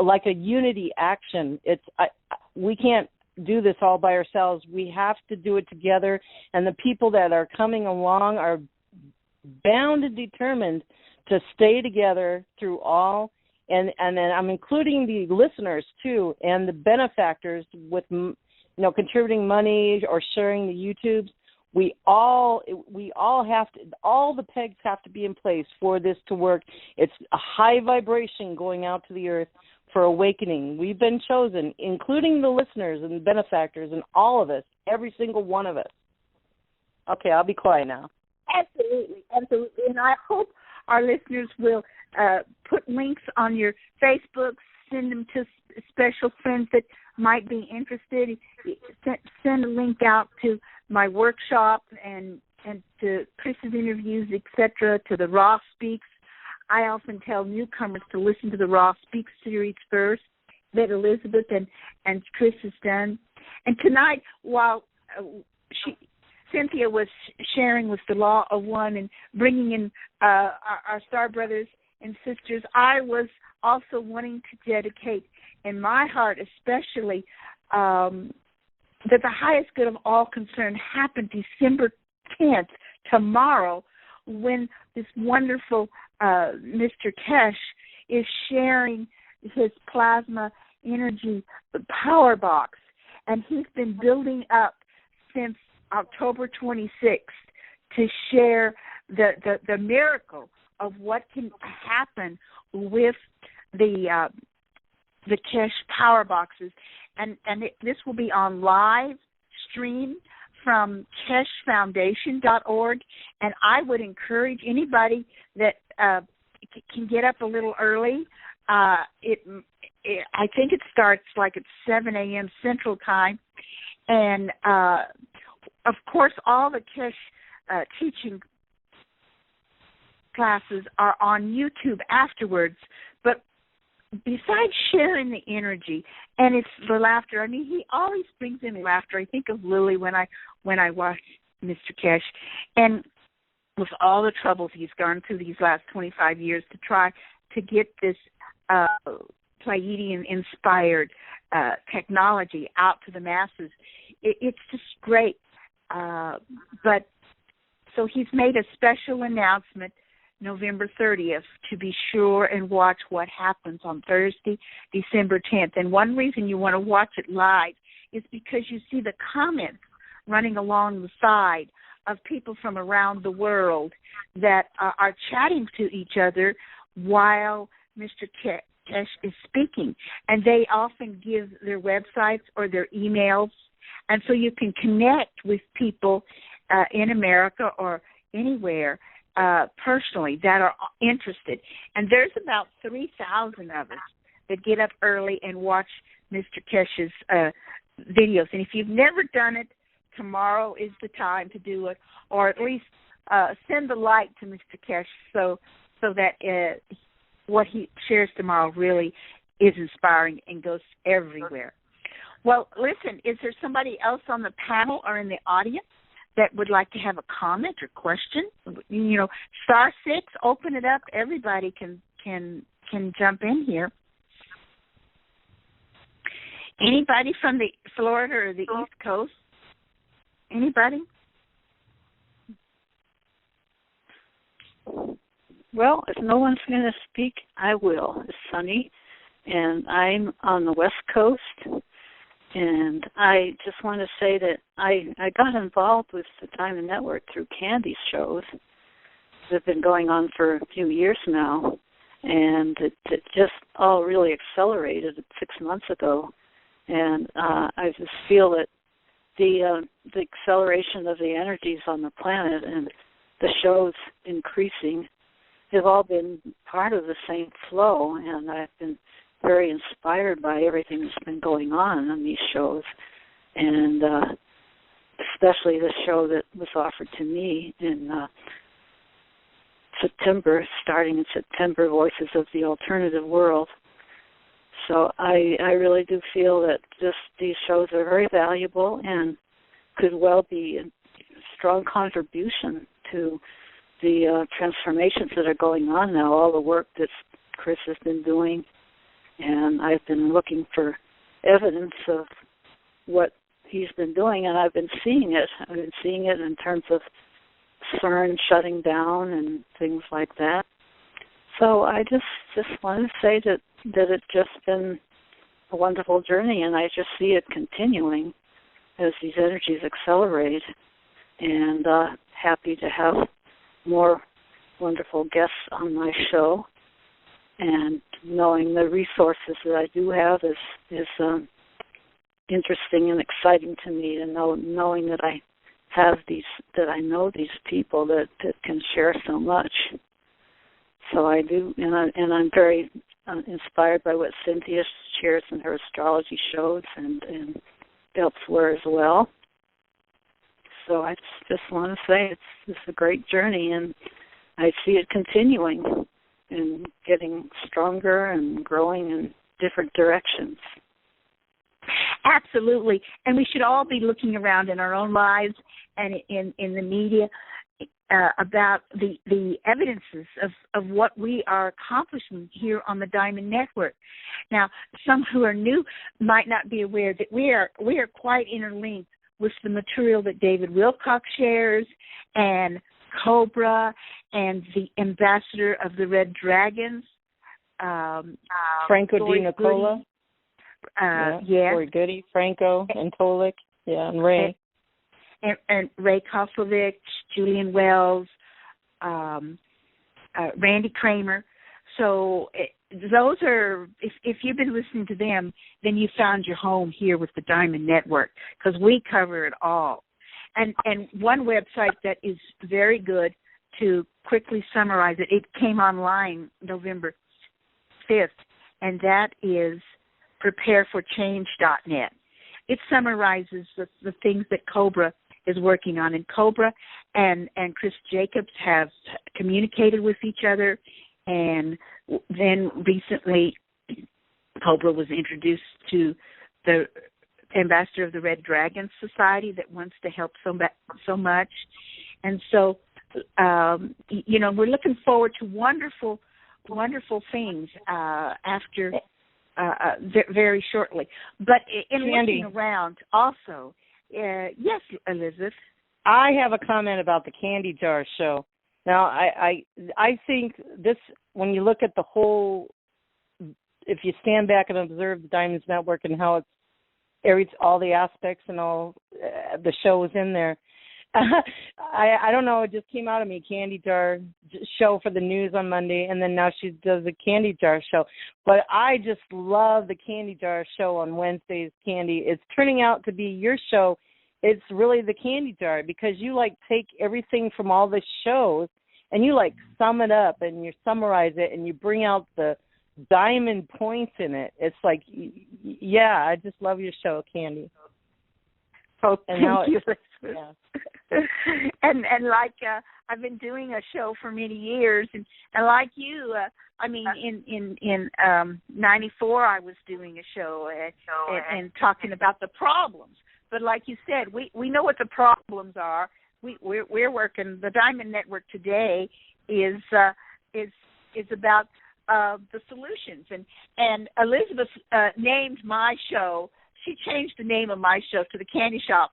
like a unity action. We can't do this all by ourselves. We have to do it together, and the people that are coming along are bound and determined to stay together through all. And then I'm including the listeners too, and the benefactors with contributing money or sharing the YouTubes. We all have to. All the pegs have to be in place for this to work. It's a high vibration going out to the earth for awakening. We've been chosen, including the listeners and the benefactors, and all of us, every single one of us. Okay, I'll be quiet now. Absolutely, and I hope our listeners will put links on your Facebook, send them to special friends that might be interested. Send a link out to my workshop and to Chris's interviews, etc., to the Raw Speaks. I often tell newcomers to listen to the Raw Speaks series first that Elizabeth and Chris has done. And tonight, while Cynthia was sharing with the Law of One and bringing in our Star Brothers and Sisters, I was also wanting to dedicate, in my heart especially, that the highest good of all concerned happened December 10th, tomorrow, when this wonderful Mr. Kesh is sharing his plasma energy power box. And he's been building up since October 26th to share the miracle of what can happen with the Kesh power boxes, and this will be on live stream from KeshFoundation.org, and I would encourage anybody that can get up a little early. I think it starts like at 7 a.m. Central Time, and of course all the Kesh teaching classes are on YouTube afterwards. But besides sharing the energy, and it's the laughter. He always brings in laughter. I think of Lily when I watch Mr. Kesh, and with all the troubles he's gone through these last 25 years to try to get this Pleiadian-inspired technology out to the masses, it's just great. But so he's made a special announcement November 30th to be sure and watch what happens on Thursday, December 10th. And one reason you want to watch it live is because you see the comments running along the side of people from around the world that are chatting to each other while Mr. Kesh is speaking. And they often give their websites or their emails. And so you can connect with people in America or anywhere personally that are interested. And there's about 3,000 of us that get up early and watch Mr. Kesh's videos. And if you've never done it, tomorrow is the time to do it, or at least send the light to Mr. Kesh so that what he shares tomorrow really is inspiring and goes everywhere. Well, listen, is there somebody else on the panel or in the audience that would like to have a comment or question? You know, *6, open it up. Everybody can jump in here. Anybody from the Florida or the East Coast? Anybody? Well, if no one's going to speak, I will. It's Sunny, and I'm on the West Coast. And I just want to say that I got involved with the Diamond Network through Candy's shows that have been going on for a few years now. And it just all really accelerated 6 months ago. And I just feel that the acceleration of the energies on the planet and the shows increasing have all been part of the same flow, and I've been very inspired by everything that's been going on these shows, and especially the show that was offered to me in September, starting in September, Voices of the Alternative World. So I really do feel that these shows are very valuable and could well be a strong contribution to the transformations that are going on now, all the work that Chris has been doing. And I've been looking for evidence of what he's been doing, and I've been seeing it. I've been seeing it in terms of CERN shutting down and things like that. So I just want to say that it's just been a wonderful journey, and I just see it continuing as these energies accelerate, and happy to have more wonderful guests on my show. And knowing the resources that I do have is interesting and exciting to me, and knowing that I have I know these people that can share so much. So I do, and I'm very inspired by what Cynthia shares in her astrology shows and elsewhere as well. So I just want to say it's a great journey, and I see it continuing and getting stronger and growing in different directions. Absolutely. And we should all be looking around in our own lives and in the media about the evidences of what we are accomplishing here on the Diamond Network. Now, some who are new might not be aware that we are quite interlinked with the material that David Wilcock shares, and Cobra, and the ambassador of the Red Dragons, Franco Di Nicola. Corey Goody, Franco, and Tolik, and Ray. And Ray Koslovich, Julian Wells, Randy Kramer. So those are, if you've been listening to them, then you found your home here with the Diamond Network, because we cover it all. And one website that is very good to quickly summarize it, it came online November 5th, and that is prepareforchange.net. It summarizes the things that Cobra is working on. And Cobra and Chris Jacobs have communicated with each other, and then recently Cobra was introduced to the ambassador of the Red Dragon Society that wants to help so much. And so, we're looking forward to wonderful, wonderful things after very shortly. But in Candy, looking around also, yes, Elizabeth? I have a comment about the Candy Jar show. Now, I think this, when you look at the whole, if you stand back and observe the Diamonds Network and how it's all the aspects and all the shows in there, I don't know, it just came out of me, Candy Jar show for the news on Monday, and then now she does the Candy Jar show. But I just love the Candy Jar show on Wednesdays, Candy. It's turning out to be your show. It's really the Candy Jar, because you take everything from all the shows and you sum it up and you summarize it and you bring out the diamond points in it. It's I just love your show, Candy. Oh, And thank how you. yeah. and like I've been doing a show for many years, and like you, I mean, in '94 I was doing a show and talking about the problems. But like you said, we know what the problems are. We're working. The Diamond Network today is about the solutions, and Elizabeth named my show. She changed the name of my show to the Candy Shop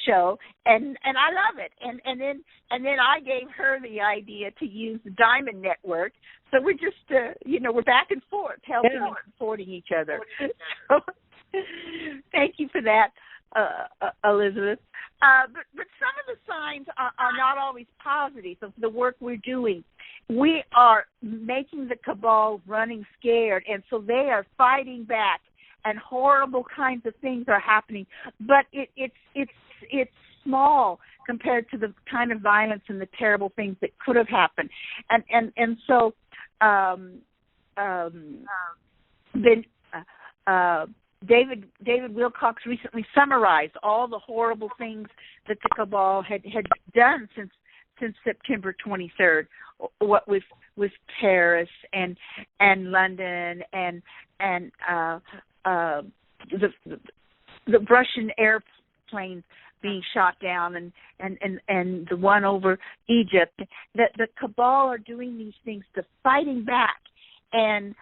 show, and I love it. And then I gave her the idea to use the Diamond Network. So we're just we're back and forth, helping and supporting each other. So, thank you for that, Elizabeth. But some of the signs are not always positive of the work we're doing. We are making the cabal running scared, and so they are fighting back, and horrible kinds of things are happening. But it's small compared to the kind of violence and the terrible things that could have happened. And so David Wilcox recently summarized all the horrible things that the cabal had done since September 23rd. What with Paris and London and the Russian airplanes being shot down and the one over Egypt. That the cabal are doing these things to fighting back and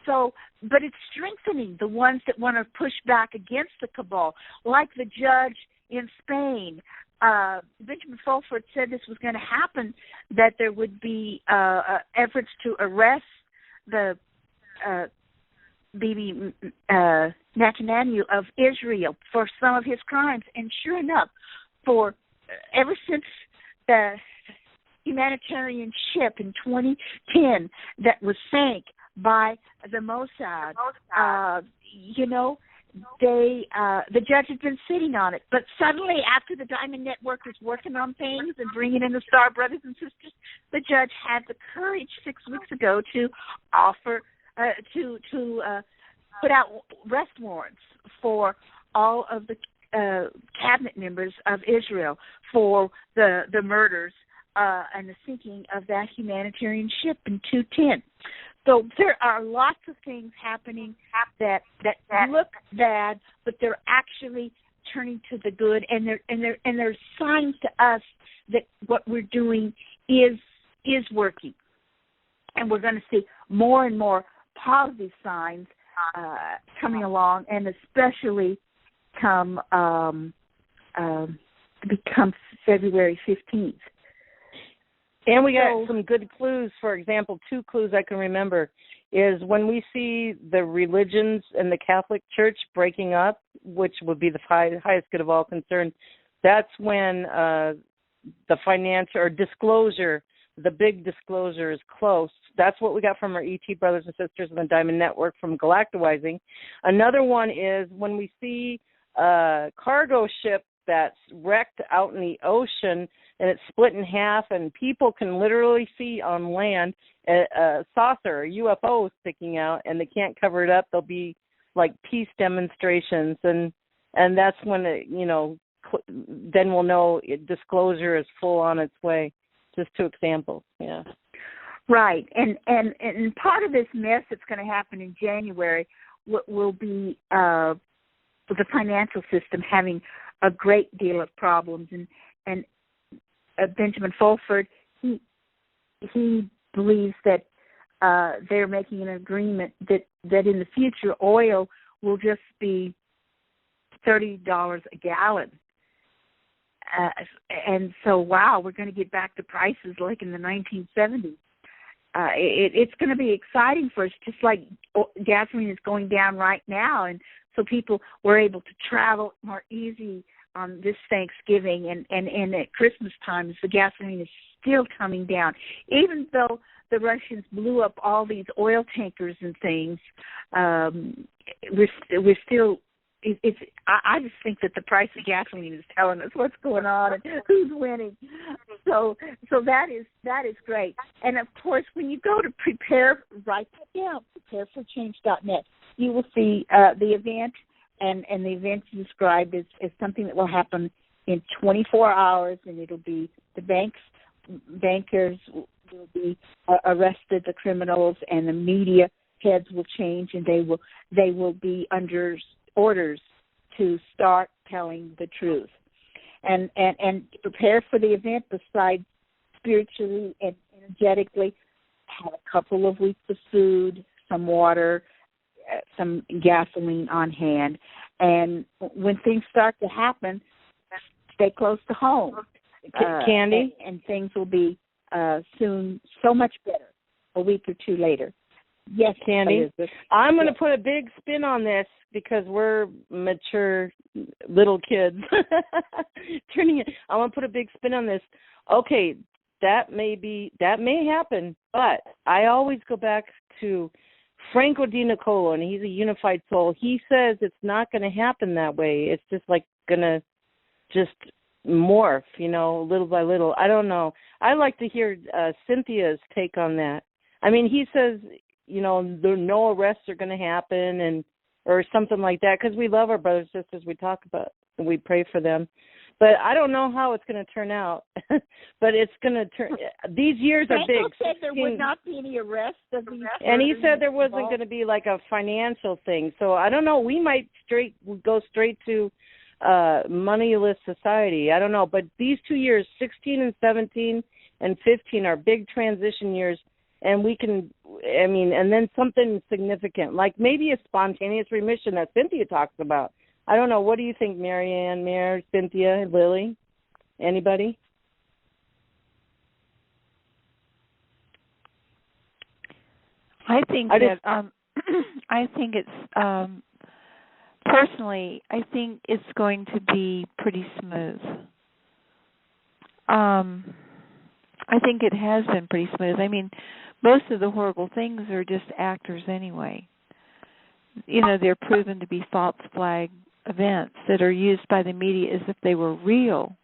so, but it's strengthening the ones that want to push back against the cabal, like the judge in Spain. Benjamin Fulford said this was going to happen, that there would be efforts to arrest the Bibi Netanyahu of Israel for some of his crimes. And sure enough, ever since the humanitarian ship in 2010 that was sank by the Mossad, the judge has been sitting on it. But suddenly, after the Diamond Network is working on things and bringing in the Star Brothers and Sisters, the judge had the courage 6 weeks ago to offer to put out arrest warrants for all of the cabinet members of Israel for the murders and the sinking of that humanitarian ship in 2010. So there are lots of things happening that look bad, but they're actually turning to the good, and there's signs to us that what we're doing is working, and we're going to see more and more positive signs coming along, and especially become February 15th. And we got some good clues. For example, 2 clues I can remember is when we see the religions and the Catholic Church breaking up, which would be the highest good of all concerned, that's when the financial or disclosure, the big disclosure is close. That's what we got from our ET brothers and sisters on the Diamond Network from Galactawizing. Another one is when we see a cargo ship that's wrecked out in the ocean and it's split in half, and people can literally see on land a saucer, a UFO sticking out, and they can't cover it up. There'll be like peace demonstrations, and that's when then we'll know disclosure is full on its way. Just 2 examples, yeah. Right, and part of this mess that's going to happen in January will be the financial system having a great deal of problems, and Benjamin Fulford, he believes that they're making an agreement that in the future oil will just be $30 a gallon. And so, wow, we're going to get back to prices like in the 1970s. It's going to be exciting for us, just like gasoline is going down right now. And so people were able to travel more easy on this Thanksgiving and at Christmas times. The gasoline is still coming down. Even though the Russians blew up all these oil tankers and things, we're still... I just think that the price of gasoline is telling us what's going on and who's winning. So that is great. And of course, when you go to write that down, prepareforchange.net, you will see the event and the event described is something that will happen in 24 hours, and it'll be the bankers will be arrested, the criminals, and the media heads will change, and they will be under orders to start telling the truth, and prepare for the event. Besides spiritually and energetically, have a couple of weeks of food, some water, some gasoline on hand, and when things start to happen, stay close to home. Candy? And things will be soon so much better a week or two later. Yes, Candy. Elizabeth. I'm going to put a big spin on this because we're mature little kids. I want to put a big spin on this. Okay, that may happen, but I always go back to Franco Di Niccolo, and he's a unified soul. He says it's not going to happen that way. It's just like going to just morph, little by little. I don't know. I'd like to hear Cynthia's take on that. I mean, he says, no arrests are going to happen or something like that, because we love our brothers and sisters. We talk about and we pray for them. But I don't know how it's going to turn out. But it's going to turn. These years are big. Franco said there would not be any arrests of these. And he said there wasn't going to be like a financial thing. So I don't know. We might go straight to moneyless society. I don't know. But these 2 years, 16 and 17 and 15, are big transition years. And we can, and then something significant, like maybe a spontaneous remission that Cynthia talks about. I don't know. What do you think, Marianne, Mare, Cynthia, Lily? Anybody? I think it's personally, I think it's going to be pretty smooth. I think it has been pretty smooth. I mean, most of the horrible things are just actors anyway. They're proven to be false flag events that are used by the media as if they were real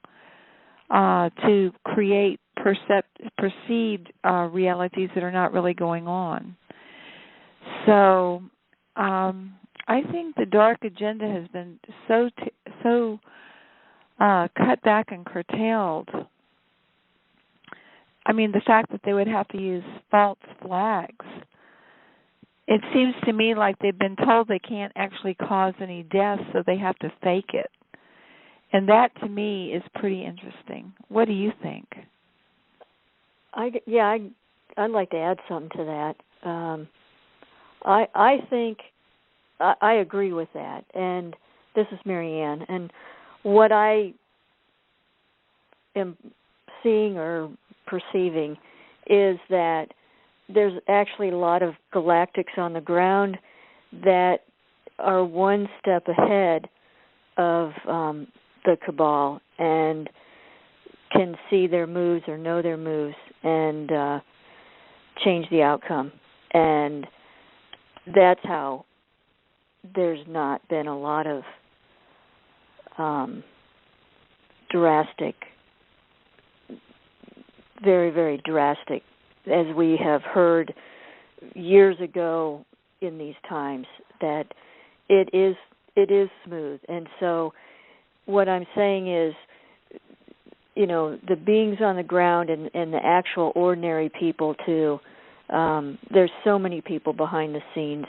to create perceived realities that are not really going on. So I think the dark agenda has been so cut back and curtailed. I mean, the fact that they would have to use false flags. It seems to me like they've been told they can't actually cause any deaths, so they have to fake it. And that, to me, is pretty interesting. What do you think? I'd like to add something to that. I think I agree with that. And this is Marianne. And what I am seeing or perceiving is that there's actually a lot of galactics on the ground that are one step ahead of the cabal and can see their moves or know their moves and change the outcome. And that's how there's not been a lot of drastic, very, very drastic, as we have heard years ago in these times, that it is smooth. And so what I'm saying is, the beings on the ground and the actual ordinary people too, there's so many people behind the scenes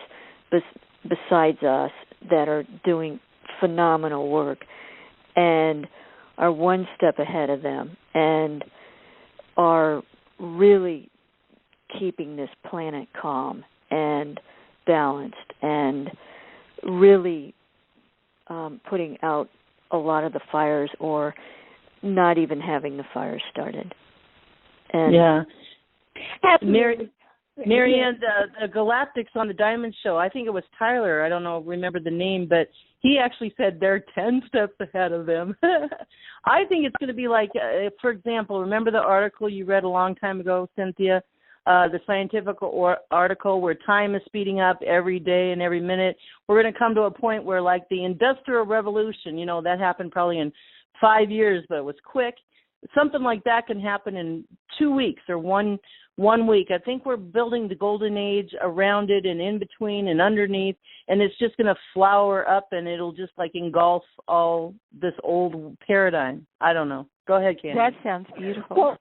besides us that are doing phenomenal work and are one step ahead of them and are really keeping this planet calm and balanced and really putting out a lot of the fires or not even having the fires started. And yeah. Marianne, the Galactics on the Diamond Show, I think it was Tyler, I don't remember the name, but he actually said they're 10 steps ahead of them. I think it's going to be like, for example, remember the article you read a long time ago, Cynthia, the scientific article where time is speeding up every day and every minute? We're going to come to a point where, like the Industrial Revolution, that happened probably in 5 years, but it was quick. Something like that can happen in 2 weeks or one 1 week. I think we're building the golden age around it and in between and underneath, and it's just going to flower up, and it'll just like engulf all this old paradigm. I don't know. Go ahead, Candy. That sounds beautiful. Well,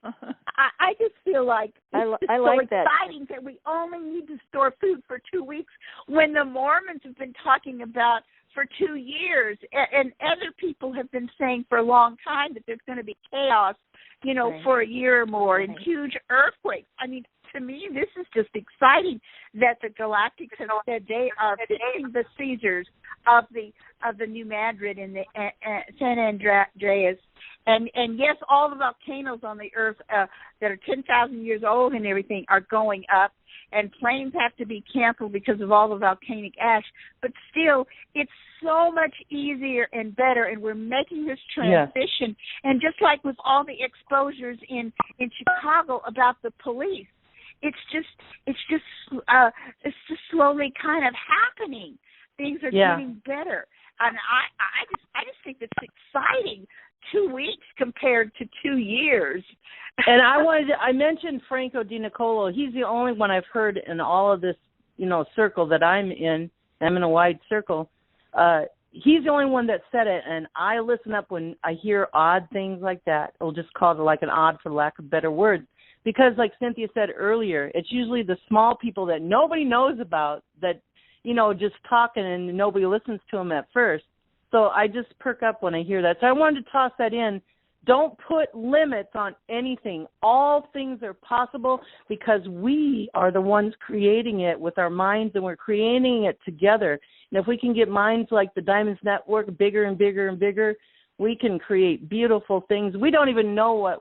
I just feel like it's I so like that. exciting that we only need to store food for 2 weeks when the Mormons have been talking about for 2 years, and other people have been saying for a long time that there's going to be chaos, Right. for a year or more, and huge earthquakes. I mean, to me, this is just exciting that the Galactics have said they are fixing the Caesars of the New Madrid and the San Andreas, and yes, all the volcanoes on the Earth that are 10,000 years old and everything are going up, and planes have to be canceled because of all the volcanic ash. But still, it's so much easier and better, and we're making this transition. Yeah. And just like with all the exposures in Chicago about the police, it's just slowly kind of happening. Things are getting better, and I just think it's exciting. 2 weeks compared to 2 years. And I mentioned Franco Di Nicolo. He's the only one I've heard in all of this, circle that I'm in. I'm in a wide circle. He's the only one that said it, and I listen up when I hear odd things like that. We'll just call it like an odd for lack of better words. Because like Cynthia said earlier, it's usually the small people that nobody knows about that, just talking and nobody listens to them at first. So I just perk up when I hear that. So I wanted to toss that in. Don't put limits on anything. All things are possible because we are the ones creating it with our minds, and we're creating it together. And if we can get minds like the Diamonds Network bigger and bigger and bigger, we can create beautiful things. We don't even know what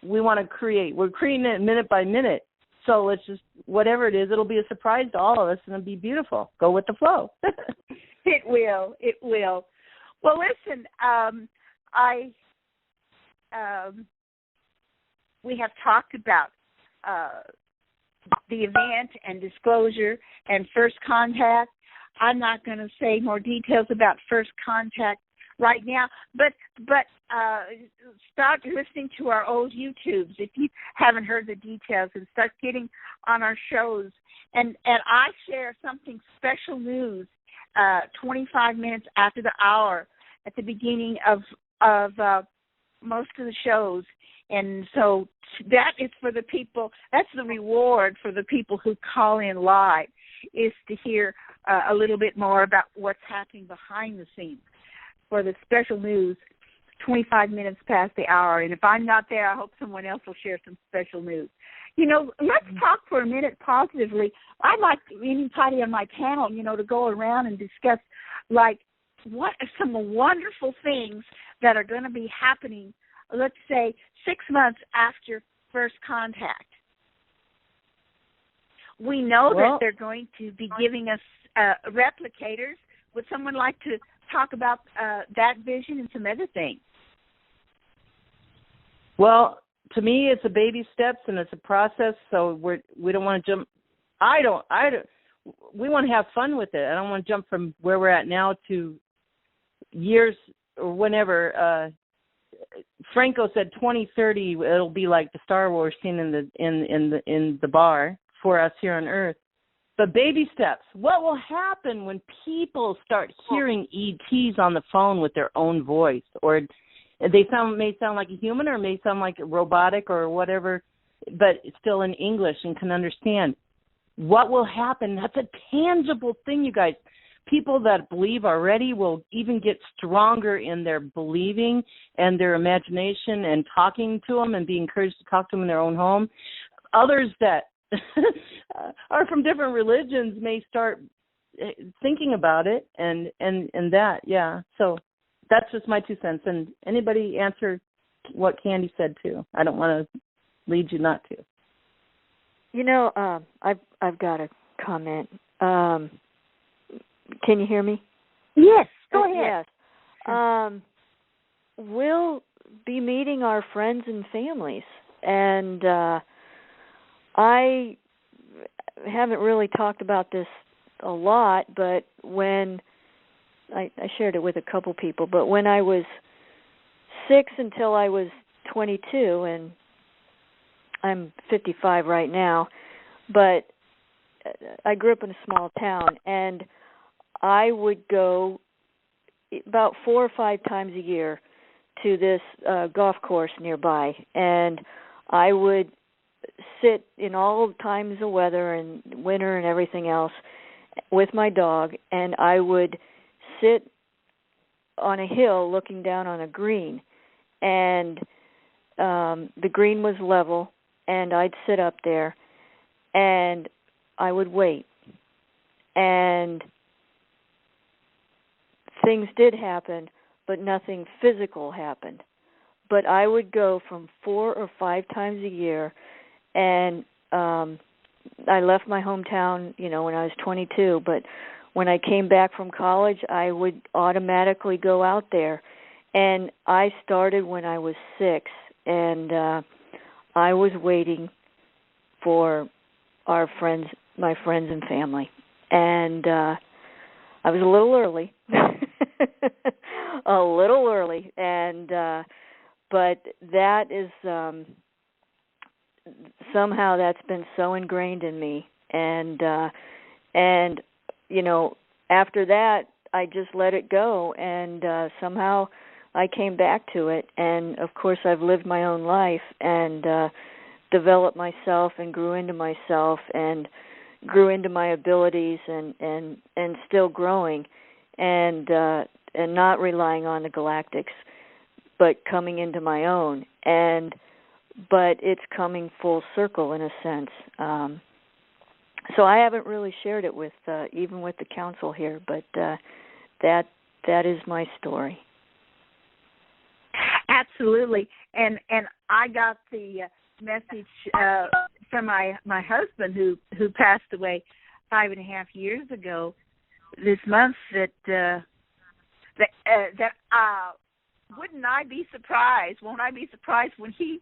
we want to create. We're creating it minute by minute. So let's just, whatever it is, it'll be a surprise to all of us, and it'll be beautiful. Go with the flow. It will. It will. Well, listen, we have talked about the event and disclosure and first contact. I'm not going to say more details about first contact right now, but start listening to our old YouTubes if you haven't heard the details, and start getting on our shows. And I share something special news 25 minutes after the hour at the beginning of most of the shows. And so that is for the people, that's the reward for the people who call in live, is to hear a little bit more about what's happening behind the scenes. For the special news, 25 minutes past the hour. And if I'm not there, I hope someone else will share some special news. Let's talk for a minute positively. I'd like anybody on my panel, to go around and discuss, like, what are some wonderful things that are going to be happening, let's say, 6 months after first contact. We know that they're going to be giving us replicators. Would someone like to talk about that vision and some other things? Well, to me, it's a baby steps and it's a process. So we don't want to jump. We want to have fun with it. I don't want to jump from where we're at now to years or whenever. Franco said 2030 it'll be like the Star Wars scene in the bar for us here on Earth. But baby steps. What will happen when people start hearing ETs on the phone with their own voice, or they may sound like a human, or may sound like a robotic or whatever, but it's still in English and can understand? What will happen? That's a tangible thing, you guys. People that believe already will even get stronger in their believing and their imagination and talking to them and be encouraged to talk to them in their own home. Others that are from different religions may start thinking about it and that, yeah. So that's just my 2 cents. And anybody answer what Candy said too. I don't want to lead you not to. I've got a comment. Can you hear me? Yes, go ahead. Yes. We'll be meeting our friends and families, and I haven't really talked about this a lot, but when I shared it with a couple people, but when I was 6 until I was 22, and I'm 55 right now, but I grew up in a small town, and I would go about 4 or 5 times a year to this golf course nearby, and I would sit in all times of weather and winter and everything else with my dog, and I would sit on a hill looking down on a green, and the green was level, and I'd sit up there and I would wait, and things did happen, but nothing physical happened. But I would go from 4 or 5 times a year, and I left my hometown, when I was 22, but when I came back from college, I would automatically go out there. And I started when I was 6, and I was waiting for my friends and family. And I was a little early, and but that is somehow that's been so ingrained in me, and after that I just let it go, and somehow I came back to it, and of course I've lived my own life and developed myself and grew into myself and grew into my abilities and still growing, and not relying on the Galactics, but coming into my own, but it's coming full circle in a sense. So I haven't really shared it with even with the council here, but that is my story. Absolutely, and I got the message from my husband who passed away 5.5 years ago this month that wouldn't I be surprised? Won't I be surprised when he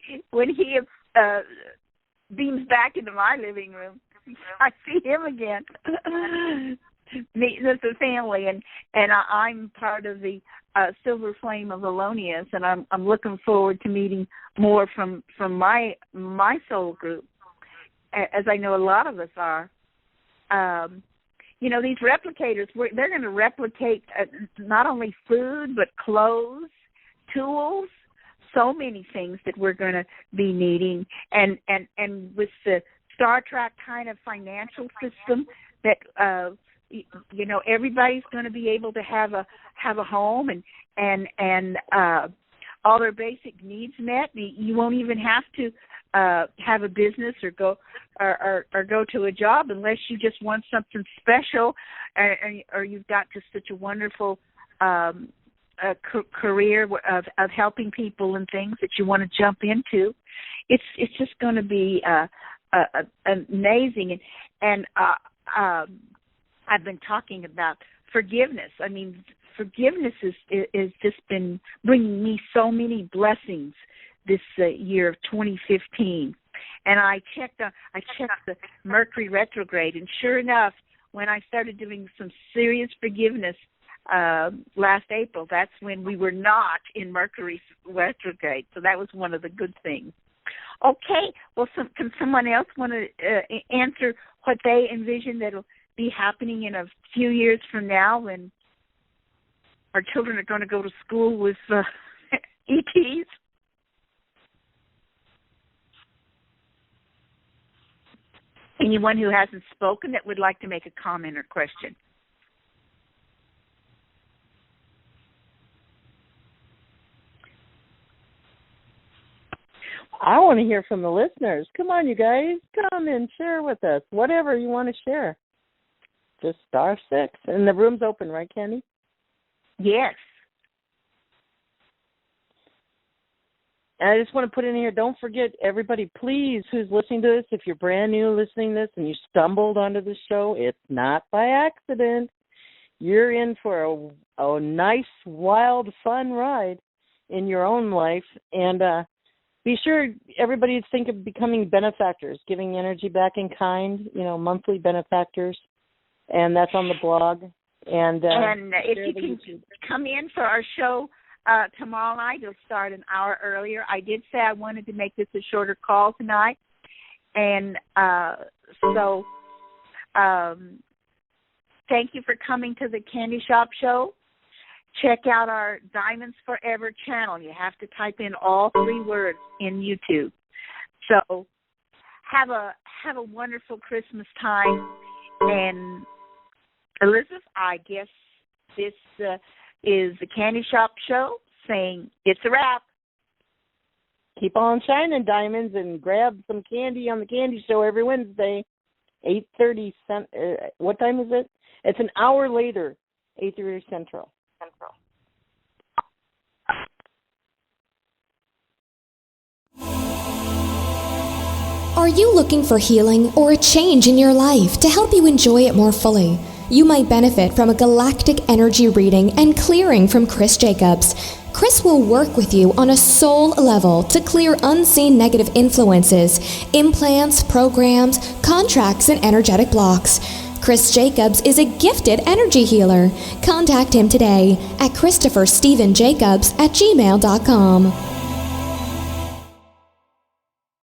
beams back into my living room? I see him again, meeting with the family, and I'm part of the Silver Flame of Elonius, and I'm looking forward to meeting more from my soul group, as I know a lot of us are. These replicators, they're going to replicate not only food but clothes, tools, so many things that we're going to be needing, and with the Star Trek kind of financial system that everybody's going to be able to have a home and all their basic needs met. You won't even have to have a business or go to a job unless you just want something special, or you've got just such a wonderful career of helping people and things that you want to jump into. It's just going to be amazing, and I've been talking about forgiveness. I mean, forgiveness is just been bringing me so many blessings this year of 2015. And I checked the Mercury retrograde, and sure enough, when I started doing some serious forgiveness last April, that's when we were not in Mercury retrograde. So that was one of the good things. Okay, well, can someone else want to answer what they envision that'll be happening in a few years from now when our children are going to go to school with ETs? Anyone who hasn't spoken that would like to make a comment or question? I want to hear from the listeners. Come on, you guys. Come and share with us. Whatever you want to share. Just *6. And the room's open, right, Candy? Yes. And I just want to put in here, don't forget, everybody, please, who's listening to this, if you're brand new listening to this and you stumbled onto the show, it's not by accident. You're in for a nice, wild, fun ride in your own life. And be sure everybody think of becoming benefactors, giving energy back in kind, monthly benefactors. And that's on the blog. And if you can come in for our show tomorrow night, it'll start an hour earlier. I did say I wanted to make this a shorter call tonight, And so thank you for coming to the Candy Shop Show. Check out our Diamonds Forever channel. You have to type in all 3 words in YouTube. So have a wonderful Christmas time. And Elizabeth, I guess this is the Candy Shop Show saying it's a wrap. Keep on shining, diamonds, and grab some candy on the Candy Show every Wednesday, 8:30. What time is it? It's an hour later, 8:30 Central. Are you looking for healing or a change in your life to help you enjoy it more fully? You might benefit from a galactic energy reading and clearing from Chris Jacobs. Chris will work with you on a soul level to clear unseen negative influences, implants, programs, contracts, and energetic blocks. Chris Jacobs is a gifted energy healer. Contact him today at ChristopherStephenJacobs@gmail.com.